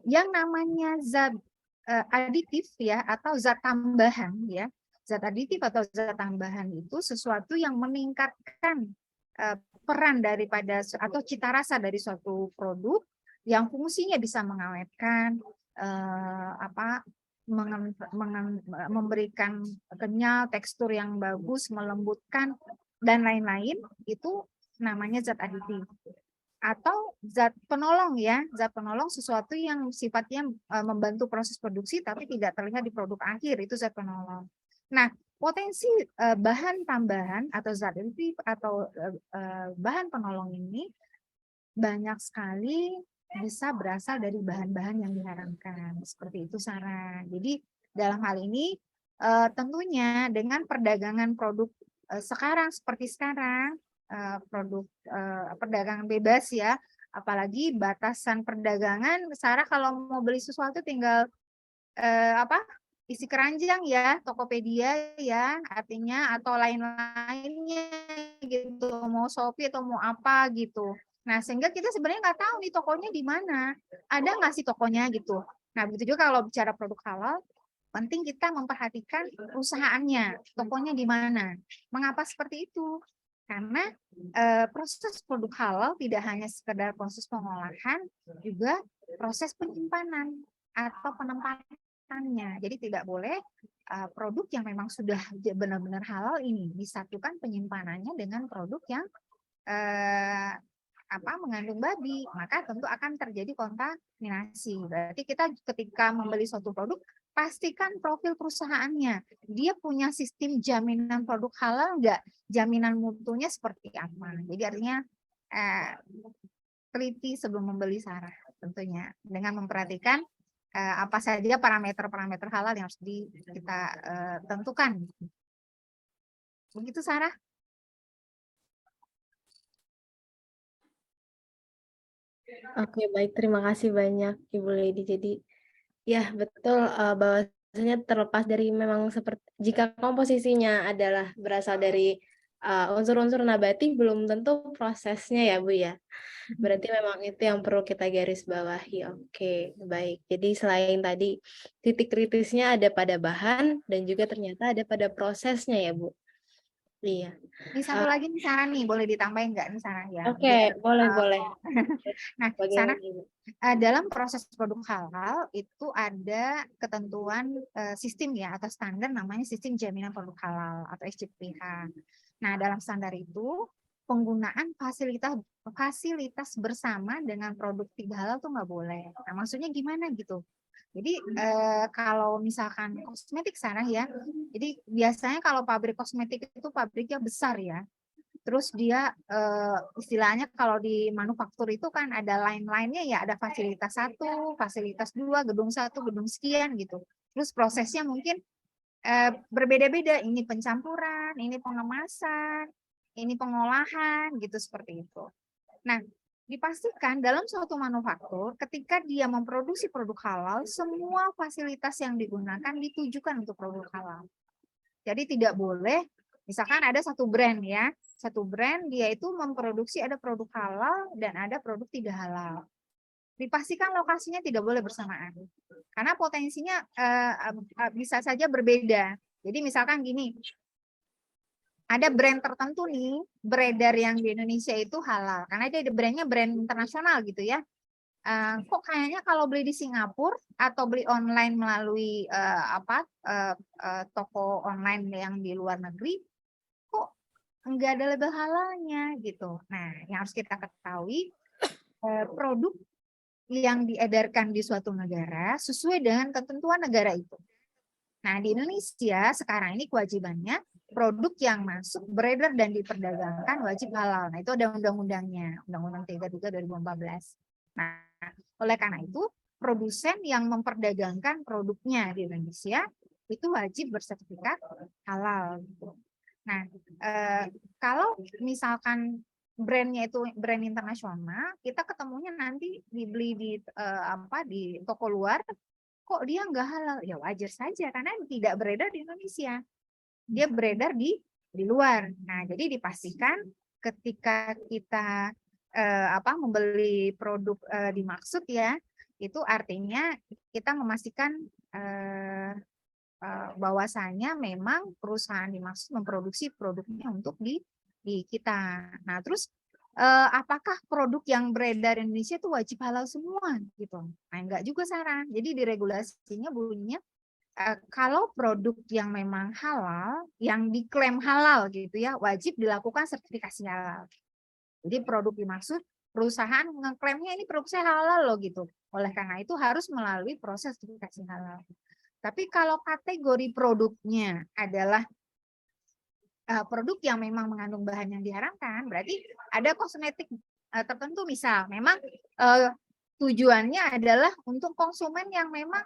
Speaker 4: yang namanya zat aditif ya atau zat tambahan ya. Zat aditif atau zat tambahan itu sesuatu yang meningkatkan peran daripada atau cita rasa dari suatu produk yang fungsinya bisa mengawetkan, memberikan kenyal, tekstur yang bagus, melembutkan dan lain-lain, itu namanya zat aditif. Atau zat penolong ya, zat penolong sesuatu yang sifatnya membantu proses produksi tapi tidak terlihat di produk akhir, itu zat penolong. Nah, potensi bahan tambahan atau zat aditif atau bahan penolong ini banyak sekali bisa berasal dari bahan-bahan yang diharamkan. Seperti itu, Sarah. Jadi dalam hal ini tentunya dengan perdagangan produk sekarang seperti sekarang, produk perdagangan bebas ya, apalagi batasan perdagangan, Sarah kalau mau beli sesuatu tinggal isi keranjang ya, Tokopedia ya, artinya atau lain-lainnya gitu, mau Shopee atau mau apa gitu. Nah, sehingga kita sebenarnya nggak tahu nih tokonya di mana, ada nggak sih tokonya gitu. Nah, begitu juga kalau bicara produk halal, penting kita memperhatikan perusahaannya, tokonya di mana. Mengapa seperti itu? Karena proses produk halal tidak hanya sekedar proses pengolahan, juga proses penyimpanan atau penempatannya. Jadi tidak boleh produk yang memang sudah benar-benar halal ini disatukan penyimpanannya dengan produk yang mengandung babi, maka tentu akan terjadi kontaminasi. Berarti kita ketika membeli suatu produk, pastikan profil perusahaannya. Dia punya sistem jaminan produk halal enggak? Jaminan mutunya seperti apa? Jadi artinya teliti sebelum membeli, Sarah, tentunya dengan memperhatikan apa saja parameter-parameter halal yang harus kita tentukan. Begitu, Sarah.
Speaker 3: Oke, baik. Terima kasih banyak, Ibu Lady. Jadi, ya betul bahwasanya terlepas dari memang seperti jika komposisinya adalah berasal dari unsur-unsur nabati, belum tentu prosesnya ya, Bu ya. Berarti memang itu yang perlu kita garis bawahi. Oke, baik. Jadi selain tadi titik kritisnya ada pada bahan dan juga ternyata ada pada prosesnya ya, Bu. Iya.
Speaker 4: Ini satu lagi nih, Sarah nih, boleh ditambahin nggak nih, Sarah ya?
Speaker 3: Oke, boleh.
Speaker 4: Nah,
Speaker 3: Bagaimana,
Speaker 4: Sarah,
Speaker 3: Ibu?
Speaker 4: dalam proses produk halal itu ada ketentuan sistem ya atau standar namanya sistem jaminan produk halal atau SJPH. Nah, dalam standar itu penggunaan fasilitas bersama dengan produk tidak halal tuh nggak boleh. Nah, maksudnya gimana gitu? Jadi kalau misalkan kosmetik, Sarah ya, jadi biasanya kalau pabrik kosmetik itu pabriknya besar ya. Terus dia istilahnya kalau di manufaktur itu kan ada line-line-nya ya, ada fasilitas 1, fasilitas 2, gedung 1, gedung sekian gitu. Terus prosesnya mungkin berbeda-beda, ini pencampuran, ini pengemasan, ini pengolahan gitu, seperti itu. Nah, dipastikan dalam suatu manufaktur ketika dia memproduksi produk halal, semua fasilitas yang digunakan ditujukan untuk produk halal. Jadi tidak boleh, misalkan ada satu brand ya, satu brand dia itu memproduksi ada produk halal dan ada produk tidak halal. Dipastikan lokasinya tidak boleh bersamaan. Karena potensinya bisa saja berbeda. Jadi misalkan gini, ada brand tertentu nih, beredar yang di Indonesia itu halal. Karena dia brandnya brand internasional gitu ya. Kok kayaknya kalau beli di Singapura atau beli online melalui toko online yang di luar negeri, kok enggak ada label halalnya gitu. Nah, yang harus kita ketahui, produk yang diedarkan di suatu negara sesuai dengan ketentuan negara itu. Nah, di Indonesia sekarang ini kewajibannya produk yang masuk, beredar dan diperdagangkan wajib halal. Nah, itu ada undang-undangnya, Undang-Undang 33 2014. Nah, oleh karena itu, produsen yang memperdagangkan produknya di Indonesia itu wajib bersertifikat halal. Nah, kalau misalkan brandnya itu brand internasional, kita ketemunya nanti dibeli di toko luar, kok dia nggak halal? Ya wajar saja karena tidak beredar di Indonesia, dia beredar di luar. Nah, jadi dipastikan ketika kita membeli produk dimaksud ya, itu artinya kita memastikan bahwasanya memang perusahaan dimaksud memproduksi produknya untuk di kita. Nah, terus apakah produk yang beredar di Indonesia itu wajib halal semua gitu? Nah, enggak juga Sarah. Jadi di regulasinya bunyinya kalau produk yang memang halal, yang diklaim halal gitu ya, wajib dilakukan sertifikasi halal. Jadi produk dimaksud perusahaan ngeklaimnya ini produk saya halal loh gitu. Oleh karena itu harus melalui proses sertifikasi halal. Tapi kalau kategori produknya adalah produk yang memang mengandung bahan yang diharamkan, berarti ada kosmetik tertentu misal memang tujuannya adalah untuk konsumen yang memang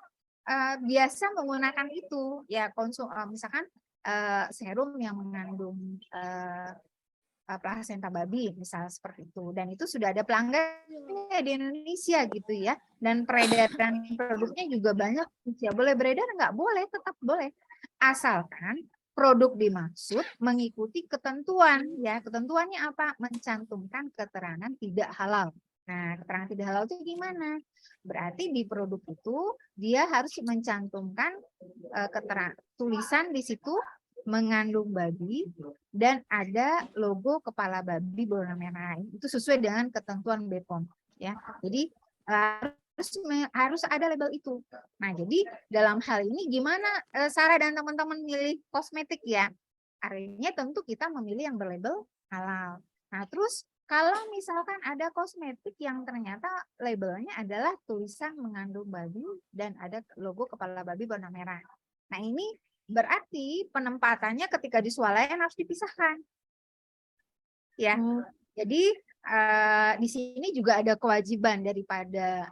Speaker 4: biasa menggunakan itu, ya misalkan serum yang mengandung plasenta babi misal seperti itu, dan itu sudah ada pelanggannya di Indonesia gitu ya, dan peredaran produknya juga banyak. Ya boleh beredar, nggak boleh, tetap boleh, asalkan produk dimaksud mengikuti ketentuan. Ya, ketentuannya apa? Mencantumkan keterangan tidak halal. Nah, keterangan tidak halal itu gimana? Berarti di produk itu dia harus mencantumkan keterangan tulisan di situ mengandung babi dan ada logo kepala babi berwarna merah. Itu sesuai dengan ketentuan BPOM ya. Jadi harus ada label itu. Nah, jadi dalam hal ini gimana Sarah dan teman-teman milih kosmetik ya? Artinya tentu kita memilih yang berlabel halal. Nah, terus kalau misalkan ada kosmetik yang ternyata labelnya adalah tulisan mengandung babi dan ada logo kepala babi berwarna merah. Nah, ini berarti penempatannya ketika di swalayan harus dipisahkan. Ya. Jadi di sini juga ada kewajiban daripada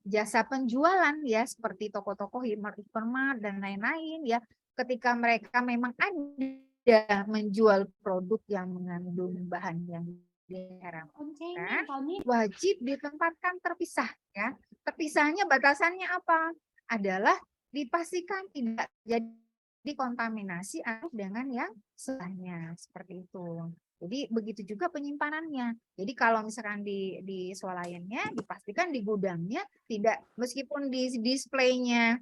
Speaker 4: jasa penjualan ya, seperti toko-toko hypermart dan lain-lain ya, ketika mereka memang ada menjual produk yang mengandung bahan yang diharamkan, wajib ditempatkan terpisah ya. Terpisahnya batasannya apa? Adalah dipastikan tidak jadi kontaminasi dengan yang sebelahnya, seperti itu. Jadi begitu juga penyimpanannya. Jadi kalau misalkan di swalayannya dipastikan di gudangnya tidak, meskipun di displaynya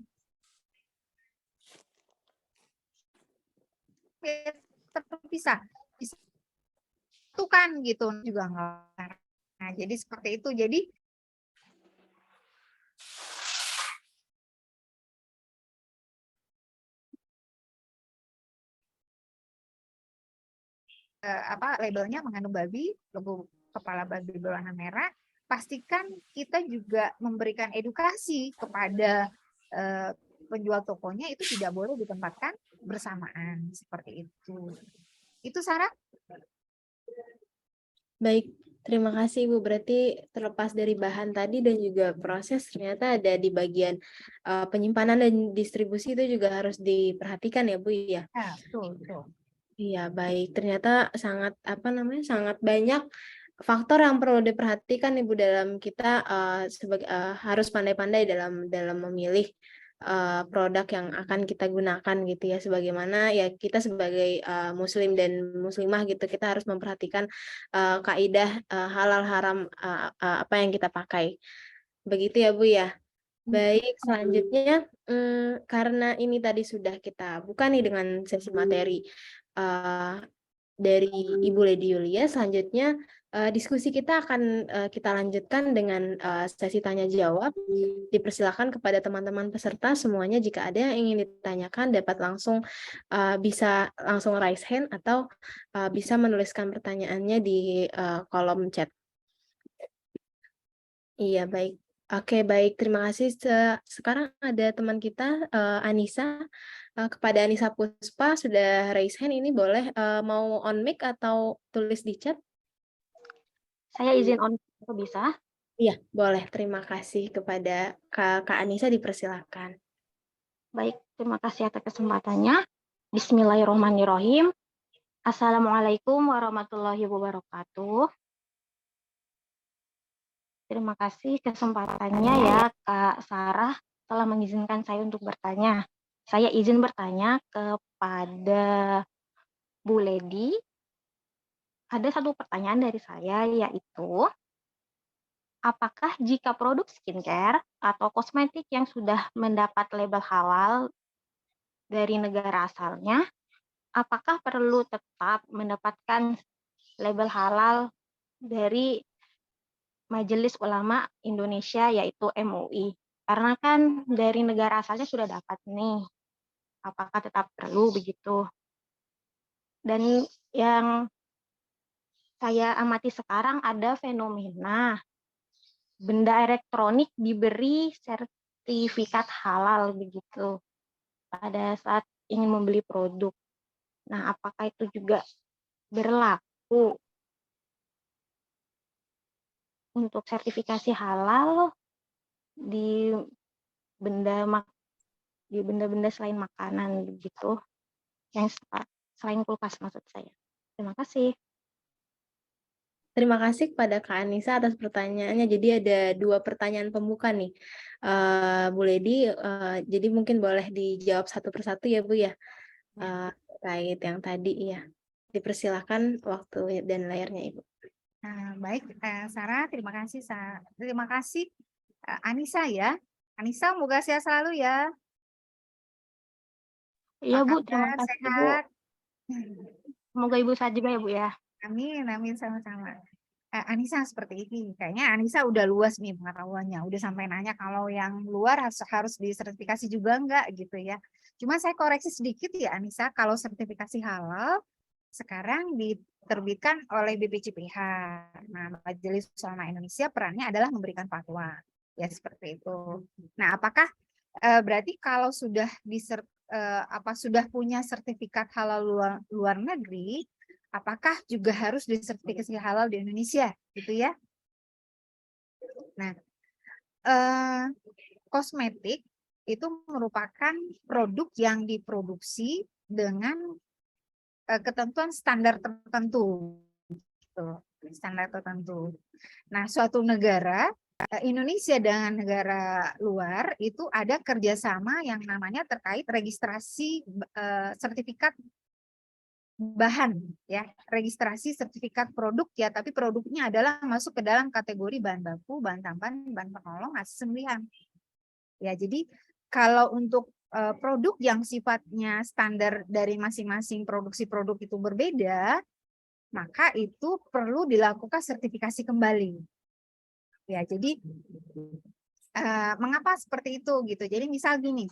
Speaker 4: terpisah, itu kan gitu juga enggak. Nah, jadi seperti itu. Jadi labelnya mengandung babi, logo kepala babi berwarna merah, pastikan kita juga memberikan edukasi kepada penjual tokonya, itu tidak boleh ditempatkan bersamaan, seperti itu. Itu Sarah?
Speaker 3: Baik, terima kasih Ibu. Berarti terlepas dari bahan tadi dan juga proses, ternyata ada di bagian penyimpanan dan distribusi itu juga harus diperhatikan ya Bu ya.
Speaker 4: Ya, betul, betul.
Speaker 3: Iya, baik. Ternyata sangat sangat banyak faktor yang perlu diperhatikan Ibu dalam kita harus pandai-pandai dalam memilih produk yang akan kita gunakan gitu ya, sebagaimana ya kita sebagai muslim dan muslimah gitu, kita harus memperhatikan kaidah halal haram apa yang kita pakai. Begitu ya Bu ya. Baik, selanjutnya karena ini tadi sudah kita buka nih dengan sesi materi dari Ibu Lady Yulia, selanjutnya diskusi kita akan kita lanjutkan dengan sesi tanya jawab. Dipersilakan kepada teman-teman peserta semuanya, jika ada yang ingin ditanyakan dapat langsung bisa langsung raise hand atau bisa menuliskan pertanyaannya di kolom chat. Iya, baik. Oke, baik. Terima kasih. Sekarang ada teman kita, Anissa. Kepada Anissa Puspa, sudah raise hand. Ini boleh mau on mic atau tulis di chat?
Speaker 2: Saya izin on mic, bisa?
Speaker 3: Iya, boleh. Terima kasih kepada Kak Anissa, dipersilakan.
Speaker 2: Baik, terima kasih atas kesempatannya. Bismillahirrahmanirrahim. Assalamualaikum warahmatullahi wabarakatuh. Terima kasih kesempatannya ya Kak Sarah telah mengizinkan saya untuk bertanya. Saya izin bertanya kepada Bu Lady. Ada satu pertanyaan dari saya, yaitu apakah jika produk skincare atau kosmetik yang sudah mendapat label halal dari negara asalnya
Speaker 5: apakah perlu tetap mendapatkan label halal dari Majelis Ulama Indonesia yaitu MUI? Karena kan dari negara asalnya sudah dapat nih. Apakah tetap perlu begitu? Dan yang saya amati sekarang ada fenomena benda elektronik diberi sertifikat halal begitu pada saat ingin membeli produk. Nah, apakah itu juga berlaku untuk sertifikasi halal di benda-benda selain makanan begitu, yang selain kulkas maksud saya. Terima kasih.
Speaker 3: Terima kasih kepada Kak Anissa atas pertanyaannya. Jadi ada 2 pertanyaan pembuka nih. Bu Lady, jadi mungkin boleh dijawab satu persatu ya Bu ya, terkait yang tadi ya. Dipersilakan waktu dan layarnya Ibu.
Speaker 4: Baik, Sarah, terima kasih. Terima kasih, Anissa ya. Anissa, moga sehat selalu ya.
Speaker 5: Iya Bu,
Speaker 4: Apa
Speaker 5: terima
Speaker 4: kabar?
Speaker 5: kasih Bu.
Speaker 4: Sehat.
Speaker 5: Semoga Ibu sehat juga ya Bu ya.
Speaker 4: Amin, amin sama-sama. Anissa seperti ini, kayaknya Anissa udah luas nih pengetahuannya, udah sampai nanya kalau yang luar harus disertifikasi juga enggak gitu ya. Cuma saya koreksi sedikit ya Anissa, kalau sertifikasi halal sekarang diterbitkan oleh BPJPH. Nah, Majelis Ulama Indonesia perannya adalah memberikan fatwa, ya seperti itu. Nah, apakah berarti kalau sudah sudah punya sertifikat halal luar negeri, apakah juga harus disertifikasi halal di Indonesia, gitu ya? Nah, kosmetik itu merupakan produk yang diproduksi dengan ketentuan standar tertentu, gitu. Standar tertentu. Nah, suatu negara, Indonesia dengan negara luar itu ada kerjasama yang namanya terkait registrasi sertifikat bahan ya, registrasi sertifikat produk ya, tapi produknya adalah masuk ke dalam kategori bahan baku, bahan tambahan, bahan penolong, hasil sembelihan. Ya, jadi kalau untuk produk yang sifatnya standar dari masing-masing produksi produk itu berbeda, maka itu perlu dilakukan sertifikasi kembali. Ya, jadi mengapa seperti itu gitu. Jadi misal gini,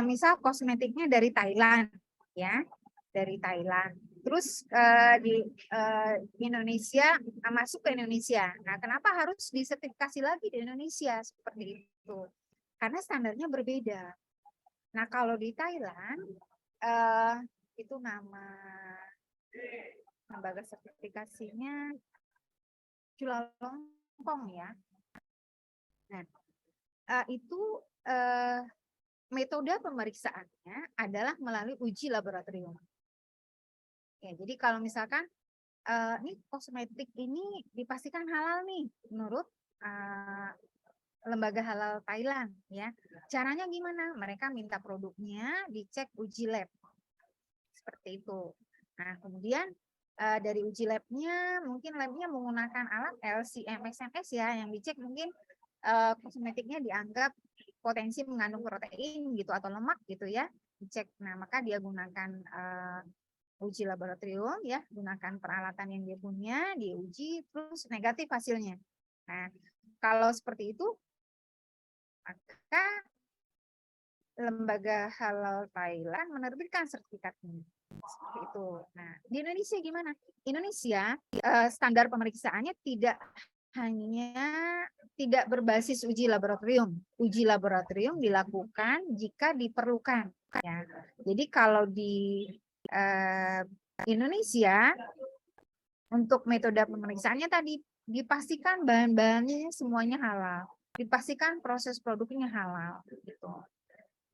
Speaker 4: misal kosmetiknya dari Thailand ya, dari Thailand. Terus di Indonesia, masuk ke Indonesia. Nah, kenapa harus disertifikasi lagi di Indonesia seperti itu? Karena standarnya berbeda. Nah, kalau di Thailand itu nama lembaga sertifikasinya Chulalongkorn ya. Nah, itu metode pemeriksaannya adalah melalui uji laboratorium. Ya, jadi kalau misalkan nih kosmetik ini dipastikan halal nih menurut lembaga halal Thailand ya. Caranya gimana? Mereka minta produknya dicek uji lab. Seperti itu. Nah, kemudian dari uji labnya mungkin labnya menggunakan alat LCM SMS ya, yang dicek mungkin kosmetiknya dianggap potensi mengandung protein gitu atau lemak gitu ya, dicek. Nah, maka dia gunakan uji laboratorium ya, gunakan peralatan yang dia punya, diuji terus negatif hasilnya. Nah, kalau seperti itu maka lembaga halal Thailand menerbitkan sertifikatnya. Seperti itu. Nah, di Indonesia gimana? Indonesia standar pemeriksaannya tidak berbasis uji laboratorium. Uji laboratorium dilakukan jika diperlukan. Ya. Jadi kalau di Indonesia untuk metode pemeriksaannya tadi dipastikan bahan-bahannya semuanya halal, dipastikan proses produknya halal. Gitu.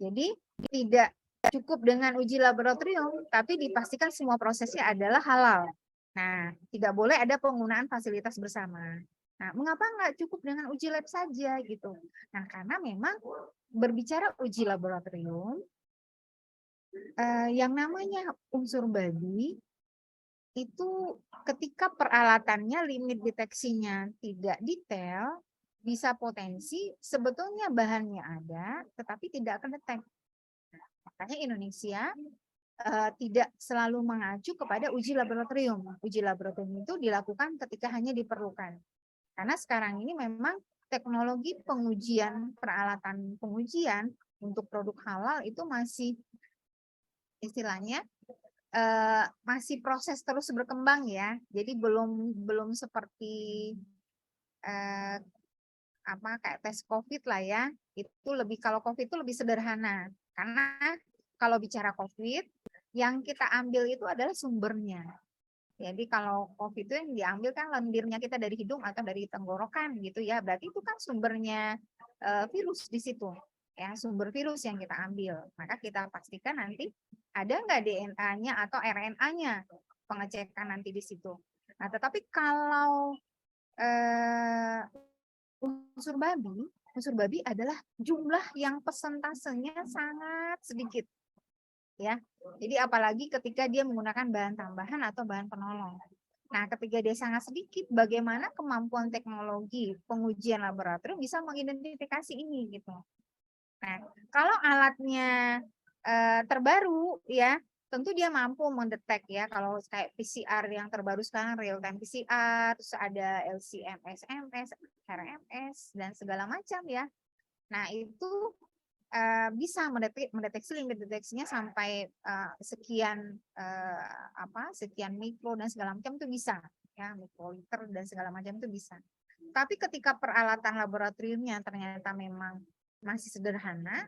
Speaker 4: Jadi tidak cukup dengan uji laboratorium, tapi dipastikan semua prosesnya adalah halal. Nah, tidak boleh ada penggunaan fasilitas bersama. Nah, mengapa nggak cukup dengan uji lab saja gitu? Nah, karena memang berbicara uji laboratorium, yang namanya unsur babi itu ketika peralatannya limit deteksinya tidak detail, bisa potensi sebetulnya bahannya ada, tetapi tidak kedetek. Makanya Indonesia tidak selalu mengacu kepada uji laboratorium. Uji laboratorium itu dilakukan ketika hanya diperlukan. Karena sekarang ini memang teknologi pengujian, peralatan pengujian untuk produk halal itu masih istilahnya masih proses terus berkembang ya. Jadi belum seperti kayak tes COVID lah ya. Itu lebih, kalau COVID itu lebih sederhana. Karena kalau bicara COVID, yang kita ambil itu adalah sumbernya. Jadi kalau COVID itu yang diambil kan lendirnya kita dari hidung atau dari tenggorokan gitu ya. Berarti itu kan sumbernya virus di situ. Ya, sumber virus yang kita ambil. Maka kita pastikan nanti ada nggak DNA-nya atau RNA-nya, pengecekan nanti di situ. Nah, tetapi kalau unsur babi adalah jumlah yang persentasenya sangat sedikit. Ya. Jadi apalagi ketika dia menggunakan bahan tambahan atau bahan penolong. Nah, ketika dia sangat sedikit, bagaimana kemampuan teknologi pengujian laboratorium bisa mengidentifikasi ini gitu. Nah, kalau alatnya terbaru ya, tentu dia mampu mendetek ya. Kalau kayak PCR yang terbaru sekarang real time PCR, terus ada LCM, SMS, RMS dan segala macam ya. Nah, itu bisa mendeteksi link deteksinya sampai sekian sekian mikro dan segala macam itu bisa ya, mikroliter dan segala macam itu bisa. Tapi ketika peralatan laboratoriumnya ternyata memang masih sederhana,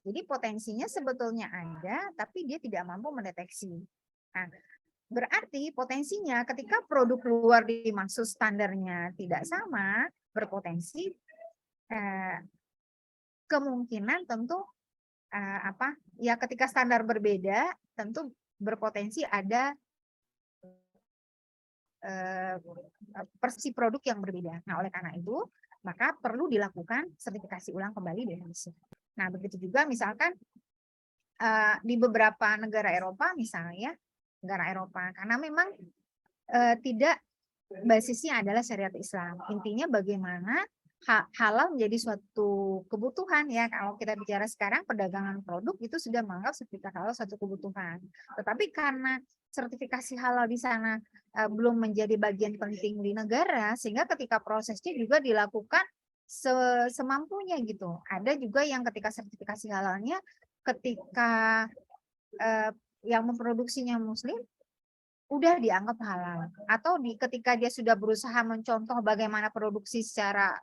Speaker 4: jadi potensinya sebetulnya ada tapi dia tidak mampu mendeteksi. Nah, berarti potensinya ketika produk luar dimaksud standarnya tidak sama, berpotensi kemungkinan tentu ya ketika standar berbeda tentu berpotensi ada persepsi produk yang berbeda. Nah, oleh karena itu maka perlu dilakukan sertifikasi ulang kembali di Indonesia. Nah, begitu juga misalkan di beberapa negara Eropa misalnya, negara Eropa karena memang tidak basisnya adalah syariat Islam. Intinya bagaimana halal menjadi suatu kebutuhan ya. Kalau kita bicara sekarang perdagangan produk itu sudah menganggap sertifikat halal suatu kebutuhan. Tetapi karena sertifikasi halal di sana belum menjadi bagian penting di negara, sehingga ketika prosesnya juga dilakukan semampunya gitu. Ada juga yang ketika sertifikasi halalnya ketika yang memproduksinya Muslim udah dianggap halal, atau ketika dia sudah berusaha mencontoh bagaimana produksi secara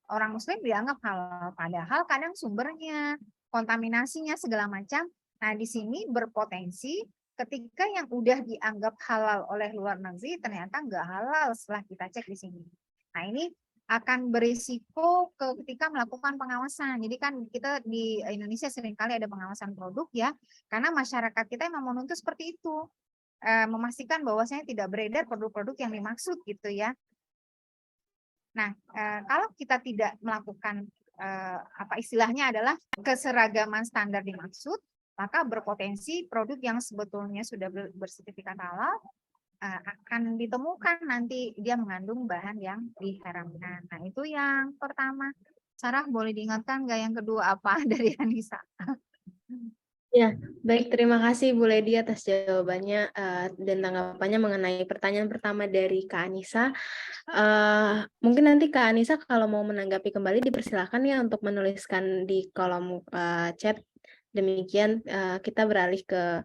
Speaker 4: orang Muslim dianggap halal, padahal kadang sumbernya, kontaminasinya segala macam. Nah, di sini berpotensi ketika yang udah dianggap halal oleh luar negeri ternyata nggak halal setelah kita cek di sini. Nah, ini akan berisiko ketika melakukan pengawasan. Jadi kan kita di Indonesia seringkali ada pengawasan produk ya, karena masyarakat kita memang menuntut seperti itu. Memastikan bahwasanya tidak beredar produk-produk yang dimaksud gitu ya. Nah, kalau kita tidak melakukan istilahnya adalah keseragaman standar dimaksud, maka berpotensi produk yang sebetulnya sudah bersertifikat halal akan ditemukan nanti dia mengandung bahan yang diharamkan. Nah, itu yang pertama. Sarah, boleh diingatkan nggak yang kedua apa dari Anissa?
Speaker 3: Ya, baik. Terima kasih Bu Ledi atas jawabannya dan tanggapannya mengenai pertanyaan pertama dari Kak Anissa. Mungkin nanti Kak Anissa kalau mau menanggapi kembali dipersilakan ya untuk menuliskan di kolom chat. Demikian kita beralih ke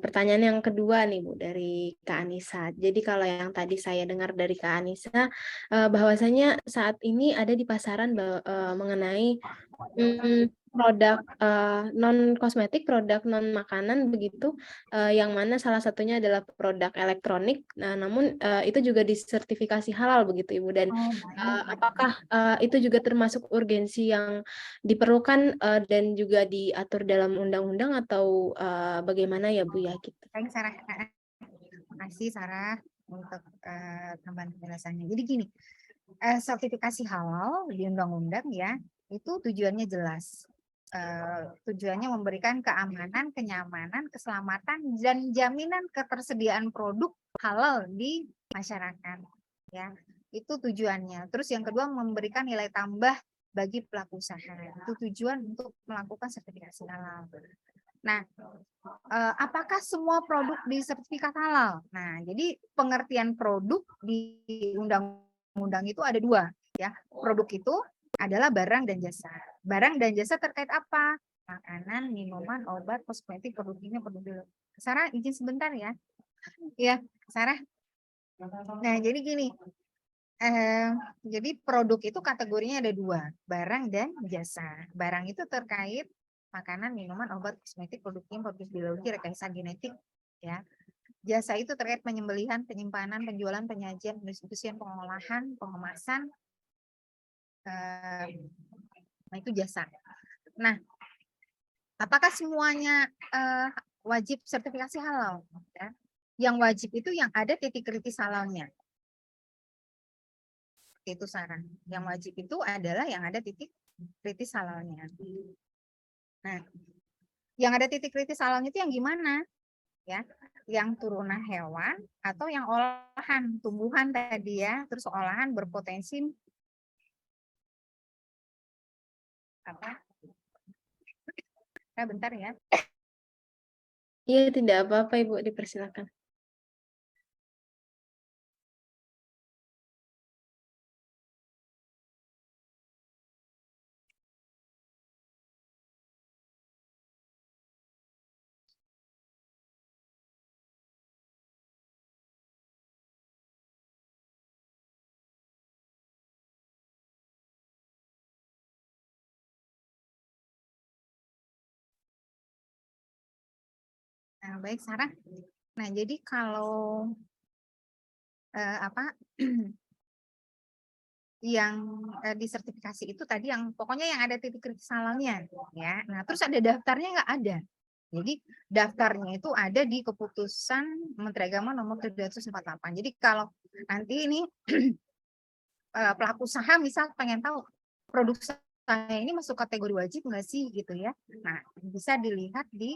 Speaker 3: pertanyaan yang kedua nih Bu dari Kak Anissa. Jadi kalau yang tadi saya dengar dari Kak Anissa bahwasanya saat ini ada di pasaran mengenai produk non kosmetik, produk non makanan begitu, yang mana salah satunya adalah produk elektronik. Nah, namun itu juga disertifikasi halal begitu Ibu. Dan apakah itu juga termasuk urgensi yang diperlukan dan juga diatur dalam undang-undang atau bagaimana ya Bu ya gitu?
Speaker 4: Baik, Sarah. Terima kasih Sarah untuk tambahan penjelasannya. Jadi gini, sertifikasi halal di undang-undang ya, itu tujuannya jelas. Tujuannya memberikan keamanan, kenyamanan, keselamatan, dan jaminan ketersediaan produk halal di masyarakat. Ya, itu tujuannya. Terus yang kedua memberikan nilai tambah bagi pelaku usaha. Itu tujuan untuk melakukan sertifikasi halal. Nah, apakah semua produk di sertifikat halal? Nah, jadi pengertian produk di undang-undang itu ada dua, ya. Produk itu adalah barang dan jasa. Barang dan jasa terkait apa? Makanan, minuman, obat, kosmetik, produk kimia, produk biologi. Sarah, izin sebentar ya. Ya, Sarah. Nah, jadi gini. Jadi produk itu kategorinya ada dua, barang dan jasa. Barang itu terkait makanan, minuman, obat, kosmetik, produk kimia, produk biologi, rekayasa genetik, ya. Jasa itu terkait penyembelihan, penyimpanan, penjualan, penyajian, pendistribusian, pengolahan, pengemasan. Nah, itu jasa. Nah, apakah semuanya wajib sertifikasi halal? Ya? Yang wajib itu yang ada titik kritis halalnya. Itu saran. Yang wajib itu adalah yang ada titik kritis halalnya. Nah, yang ada titik kritis halalnya itu yang gimana? Ya, yang turunan hewan atau yang olahan tumbuhan tadi ya, terus olahan berpotensi apa? Bentar ya.
Speaker 3: Iya, tidak apa-apa Ibu, dipersilakan.
Speaker 4: Nah, baik Sarah. Nah, jadi kalau apa yang disertifikasi itu tadi yang pokoknya yang ada titik kritis halalnya ya. Nah, terus ada daftarnya nggak ada. Jadi daftarnya itu ada di keputusan Menteri Agama nomor 348. Jadi kalau nanti ini pelaku usaha misal pengen tahu produk saya ini masuk kategori wajib nggak sih gitu ya. Nah, bisa dilihat di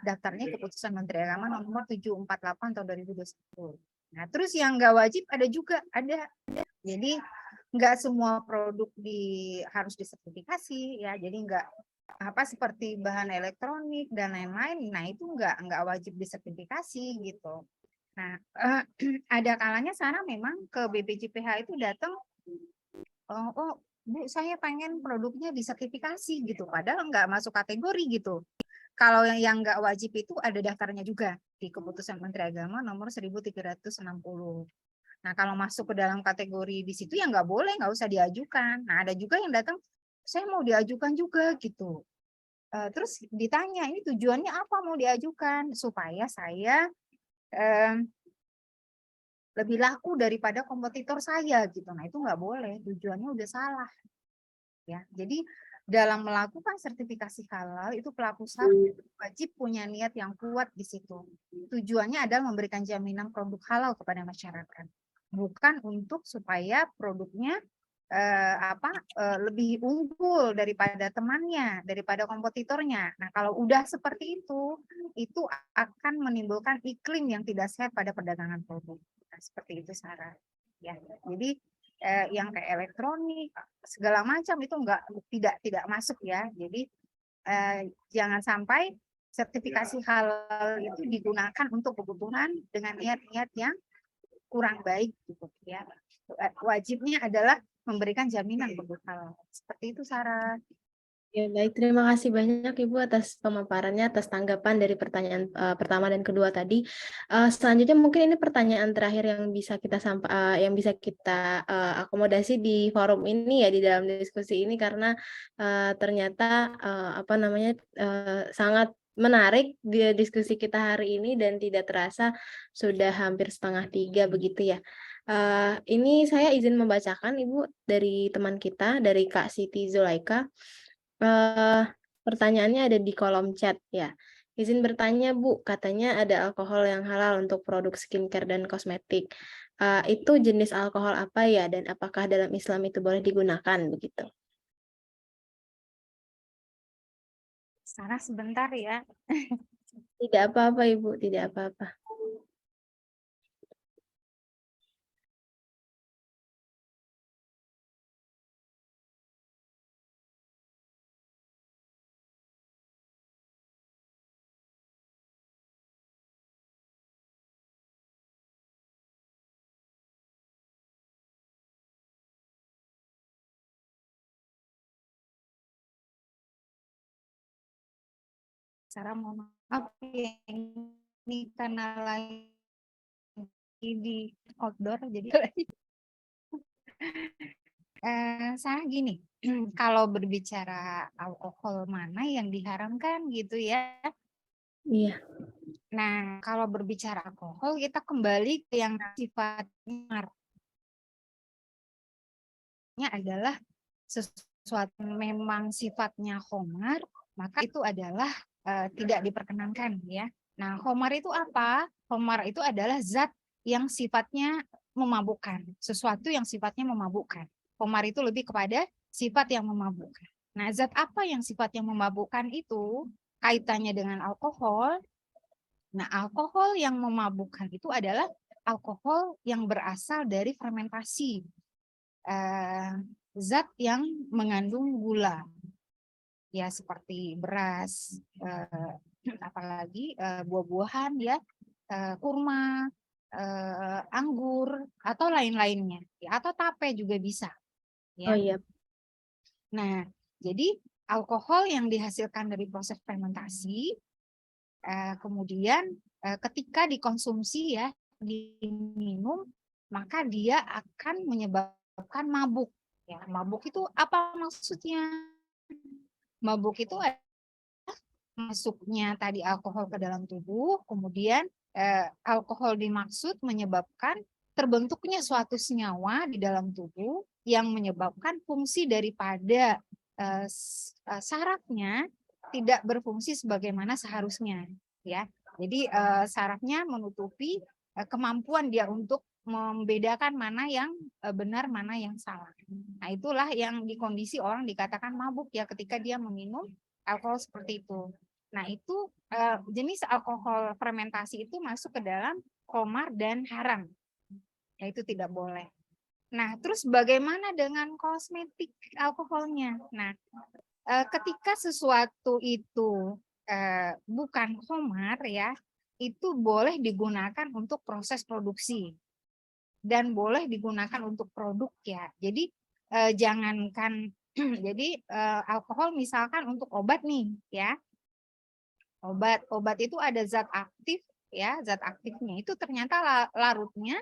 Speaker 4: daftarnya keputusan Menteri Agama nomor 748 tahun 2021. Nah, terus yang nggak wajib ada juga, ada. Jadi nggak semua produk harus disertifikasi ya. Jadi nggak apa seperti bahan elektronik dan lain-lain. Nah, itu nggak wajib disertifikasi gitu. Nah, ada kalanya Sarah memang ke BPJPH itu datang, oh Bu, saya pengen produknya disertifikasi gitu, padahal nggak masuk kategori gitu. Kalau yang nggak wajib itu ada daftarnya juga di Keputusan Menteri Agama nomor 1360. Nah, kalau masuk ke dalam kategori di situ ya nggak boleh, nggak usah diajukan. Nah, ada juga yang datang, saya mau diajukan juga gitu. Terus ditanya, ini tujuannya apa mau diajukan? Supaya saya lebih laku daripada kompetitor saya gitu. Nah, itu nggak boleh, tujuannya udah salah. Ya, jadi dalam melakukan sertifikasi halal itu pelaku usaha wajib punya niat yang kuat di situ. Tujuannya adalah memberikan jaminan produk halal kepada masyarakat, bukan untuk supaya produknya lebih unggul daripada temannya, daripada kompetitornya. Nah, kalau udah seperti itu akan menimbulkan iklim yang tidak sehat pada perdagangan produk. Nah, seperti itu Sarah. Ya, jadi yang kayak elektronik segala macam itu tidak masuk ya. Jadi jangan sampai sertifikasi halal itu digunakan untuk kebutuhan dengan niat-niat yang kurang baik gitu ya. Wajibnya adalah memberikan jaminan produk halal. Seperti itu Sarah.
Speaker 3: Ya, baik. Terima kasih banyak Ibu atas pemaparannya, atas tanggapan dari pertanyaan pertama dan kedua tadi. Selanjutnya mungkin ini pertanyaan terakhir yang bisa kita akomodasi di forum ini ya, di dalam diskusi ini, karena ternyata sangat menarik di diskusi kita hari ini dan tidak terasa sudah hampir 2:30 begitu ya. Ini saya izin membacakan Ibu dari teman kita, dari Kak Siti Zulaika. Pertanyaannya ada di kolom chat ya. Izin bertanya Bu, katanya ada alkohol yang halal untuk produk skincare dan kosmetik. Itu jenis alkohol apa ya, dan apakah dalam Islam itu boleh digunakan begitu?
Speaker 4: Sarah sebentar ya.
Speaker 3: Tidak apa-apa Ibu, tidak apa-apa.
Speaker 4: Sarah mohon maaf ya, ini karena lagi di outdoor jadi Sarah gini, kalau berbicara alkohol mana yang diharamkan gitu ya.
Speaker 3: Iya.
Speaker 4: Nah, kalau berbicara alkohol kita kembali ke yang sifatnya adalah sesuatu yang memang sifatnya khamar, maka itu adalah tidak diperkenankan ya. Nah, khamar itu apa? Khamar itu adalah zat yang sifatnya memabukkan, sesuatu yang sifatnya memabukkan. Khamar itu lebih kepada sifat yang memabukkan. Nah, zat apa yang sifatnya memabukkan itu kaitannya dengan alkohol. Nah, alkohol yang memabukkan itu adalah alkohol yang berasal dari fermentasi. Zat yang mengandung gula. Ya, seperti beras, apalagi buah-buahan ya, kurma, anggur atau lain-lainnya, ya, atau tape juga bisa.
Speaker 3: Oh
Speaker 4: Ya.
Speaker 3: iya.
Speaker 4: Nah, jadi alkohol yang dihasilkan dari proses fermentasi, kemudian ketika dikonsumsi ya, diminum, maka dia akan menyebabkan mabuk. Ya, mabuk itu apa maksudnya? Mabuk itu masuknya tadi alkohol ke dalam tubuh, kemudian alkohol dimaksud menyebabkan terbentuknya suatu senyawa di dalam tubuh yang menyebabkan fungsi daripada sarafnya tidak berfungsi sebagaimana seharusnya, ya. Jadi sarafnya menutupi kemampuan dia untuk membedakan mana yang benar, mana yang salah. Nah, itulah yang di kondisi orang dikatakan mabuk ya ketika dia meminum alkohol seperti itu. Nah, itu jenis alkohol fermentasi itu masuk ke dalam khamar dan haram. Ya, itu tidak boleh. Nah, terus bagaimana dengan kosmetik alkoholnya? Nah, ketika sesuatu itu bukan khamar ya, itu boleh digunakan untuk proses produksi dan boleh digunakan untuk produk ya. Jadi jangankan jadi alkohol misalkan untuk obat nih ya. Obat itu ada zat aktif ya, zat aktifnya itu ternyata larutnya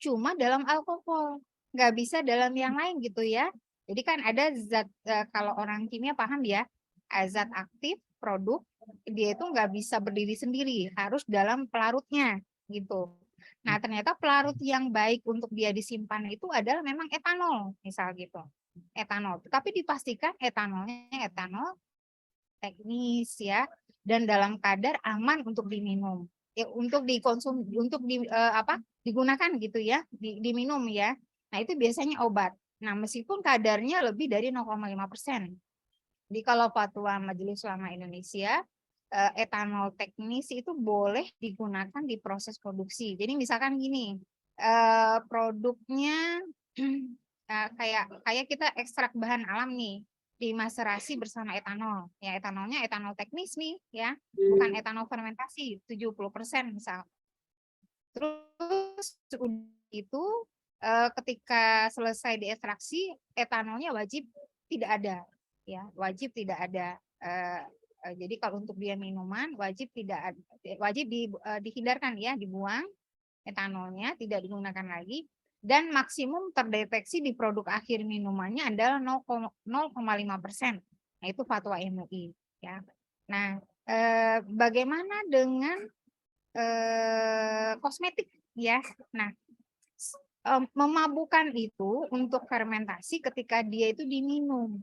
Speaker 4: cuma dalam alkohol, nggak bisa dalam yang lain gitu ya. Jadi kan ada zat kalau orang kimia paham ya, zat aktif produk dia itu nggak bisa berdiri sendiri, harus dalam pelarutnya gitu. Nah, ternyata pelarut yang baik untuk dia disimpan itu adalah memang etanol, misal gitu. Etanol. Tapi dipastikan etanolnya etanol teknis ya, dan dalam kadar aman untuk diminum. Ya, untuk dikonsum, untuk digunakan gitu ya, diminum ya. Nah, itu biasanya obat. Nah, meskipun kadarnya lebih dari 0,5%. Jadi kalau fatwa Majelis Ulama Indonesia, etanol teknis itu boleh digunakan di proses produksi. Jadi misalkan gini, produknya kayak kita ekstrak bahan alam nih, dimaserasi bersama etanol. Ya, etanolnya etanol teknis nih ya, bukan etanol fermentasi 70% misal. Terus itu ketika selesai diekstraksi, etanolnya wajib tidak ada ya, wajib tidak ada. Jadi kalau untuk dia minuman wajib tidak wajib dihindarkan ya, dibuang etanolnya, tidak digunakan lagi, dan maksimum terdeteksi di produk akhir minumannya adalah 0,5%. Nah, itu fatwa MUI ya. Nah, bagaimana dengan kosmetik ya? Nah, memabukkan itu untuk fermentasi ketika dia itu diminum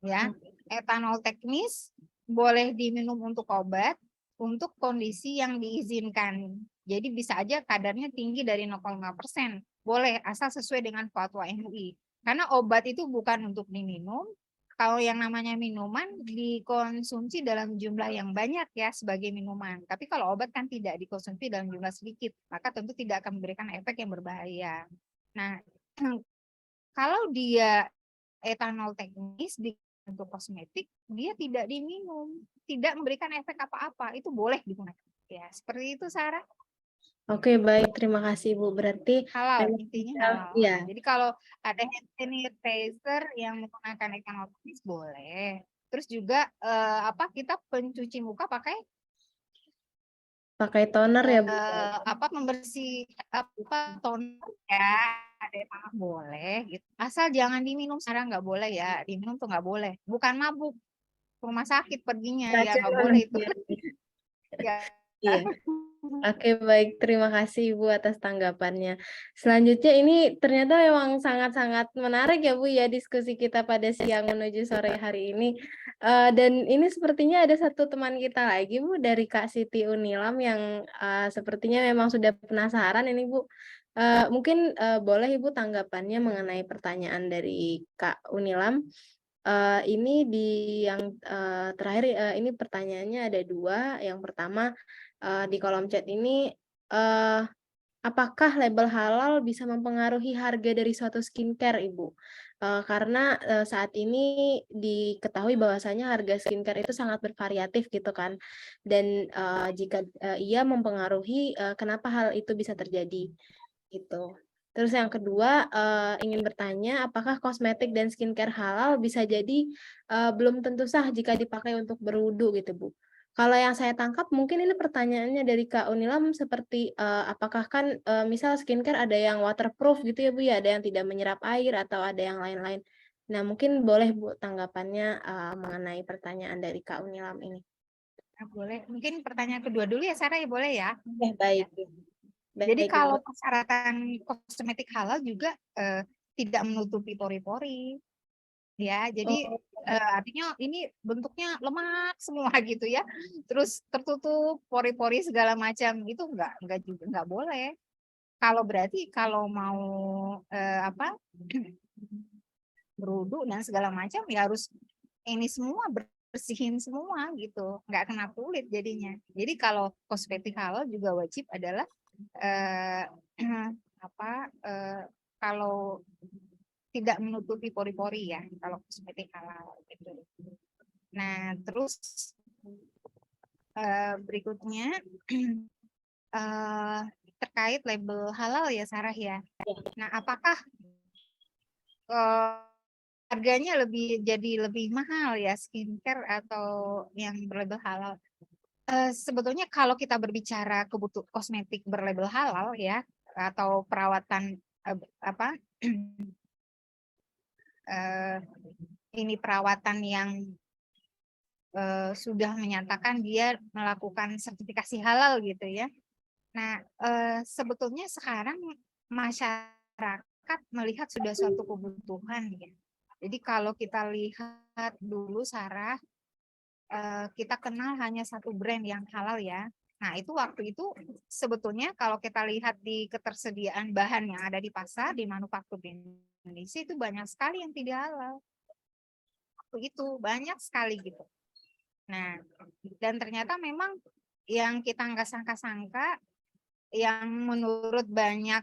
Speaker 4: ya. Etanol teknis boleh diminum untuk obat untuk kondisi yang diizinkan. Jadi bisa aja kadarnya tinggi dari 0,5%. Boleh asal sesuai dengan fatwa MUI. Karena obat itu bukan untuk diminum. Kalau yang namanya minuman dikonsumsi dalam jumlah yang banyak ya sebagai minuman. Tapi kalau obat kan tidak dikonsumsi dalam jumlah sedikit. Maka tentu tidak akan memberikan efek yang berbahaya. Nah, kalau dia etanol teknis untuk kosmetik, dia tidak diminum, tidak memberikan efek apa-apa, itu boleh digunakan. Ya, seperti itu Sarah.
Speaker 3: Oke, baik. Terima kasih, Bu. Berarti
Speaker 4: Halal, intinya halal.
Speaker 3: Ya.
Speaker 4: Jadi kalau ada hand sanitizer yang menggunakan etanol teknis boleh. Terus juga kita pencuci muka pakai
Speaker 3: Pakai toner ya, Bu?
Speaker 4: membersih toner ya, ada yang mah boleh gitu. Asal jangan diminum, sekarang nggak boleh ya, diminum tuh nggak boleh. Bukan mabuk, rumah sakit perginya ya nggak boleh itu. Ya.
Speaker 3: Iya. Oke, baik. Terima kasih Ibu atas tanggapannya. Selanjutnya ini ternyata memang sangat-sangat menarik ya Bu ya diskusi kita pada siang menuju sore hari ini. Dan ini sepertinya ada satu teman kita lagi Bu dari Kak Siti Unilam yang sepertinya memang sudah penasaran ini Bu. Mungkin boleh Ibu tanggapannya mengenai pertanyaan dari Kak Unilam. Ini di yang terakhir ini pertanyaannya ada dua. Yang pertama di kolom chat ini, apakah label halal bisa mempengaruhi harga dari suatu skincare, Ibu? Karena saat ini diketahui bahwasanya harga skincare itu sangat bervariatif gitu kan, dan jika ia mempengaruhi, kenapa hal itu bisa terjadi, gitu. Terus yang kedua, ingin bertanya apakah kosmetik dan skincare halal bisa jadi belum tentu sah jika dipakai untuk berwudu gitu, Bu? Kalau yang saya tangkap mungkin ini pertanyaannya dari Kak Unilam seperti, apakah kan, misal skincare ada yang waterproof gitu ya, Bu, ya, ada yang tidak menyerap air atau ada yang lain-lain. Nah, mungkin boleh, Bu, tanggapannya, mengenai pertanyaan dari Kak Unilam ini.
Speaker 4: Nah, boleh. Mungkin pertanyaan kedua dulu ya, Sarah, ya boleh ya.
Speaker 3: Baik.
Speaker 4: Jadi
Speaker 3: Baik,
Speaker 4: kalau
Speaker 3: Ibu.
Speaker 4: persyaratan kosmetik halal juga tidak menutupi pori-pori, ya. Jadi
Speaker 3: Oh,
Speaker 4: artinya ini bentuknya lemak semua gitu ya. Terus tertutup pori-pori segala macam itu enggak juga enggak boleh. Kalau berarti kalau mau berwudu dan segala macam ya harus ini semua bersihin semua gitu, nggak kena kulit jadinya. Jadi kalau kosmetik halal juga wajib adalah eh, kalau tidak menutupi pori-pori ya kalau kosmetik halal gitu. Nah terus berikutnya terkait label halal ya Sarah ya. Nah apakah harganya jadi lebih mahal ya skincare atau yang berlabel halal? Sebetulnya kalau kita berbicara kosmetik berlabel halal ya atau perawatan ini perawatan yang sudah menyatakan dia melakukan sertifikasi halal gitu ya. Nah, sebetulnya sekarang masyarakat melihat sudah suatu kebutuhan ya. Jadi kalau kita lihat dulu Sarah, kita kenal hanya satu brand yang halal ya. Nah, itu waktu itu sebetulnya kalau kita lihat di ketersediaan bahan yang ada di pasar, di manufaktur di Indonesia itu banyak sekali yang tidak halal. Waktu itu banyak sekali gitu. Nah, dan ternyata memang yang kita nggak sangka-sangka, yang menurut banyak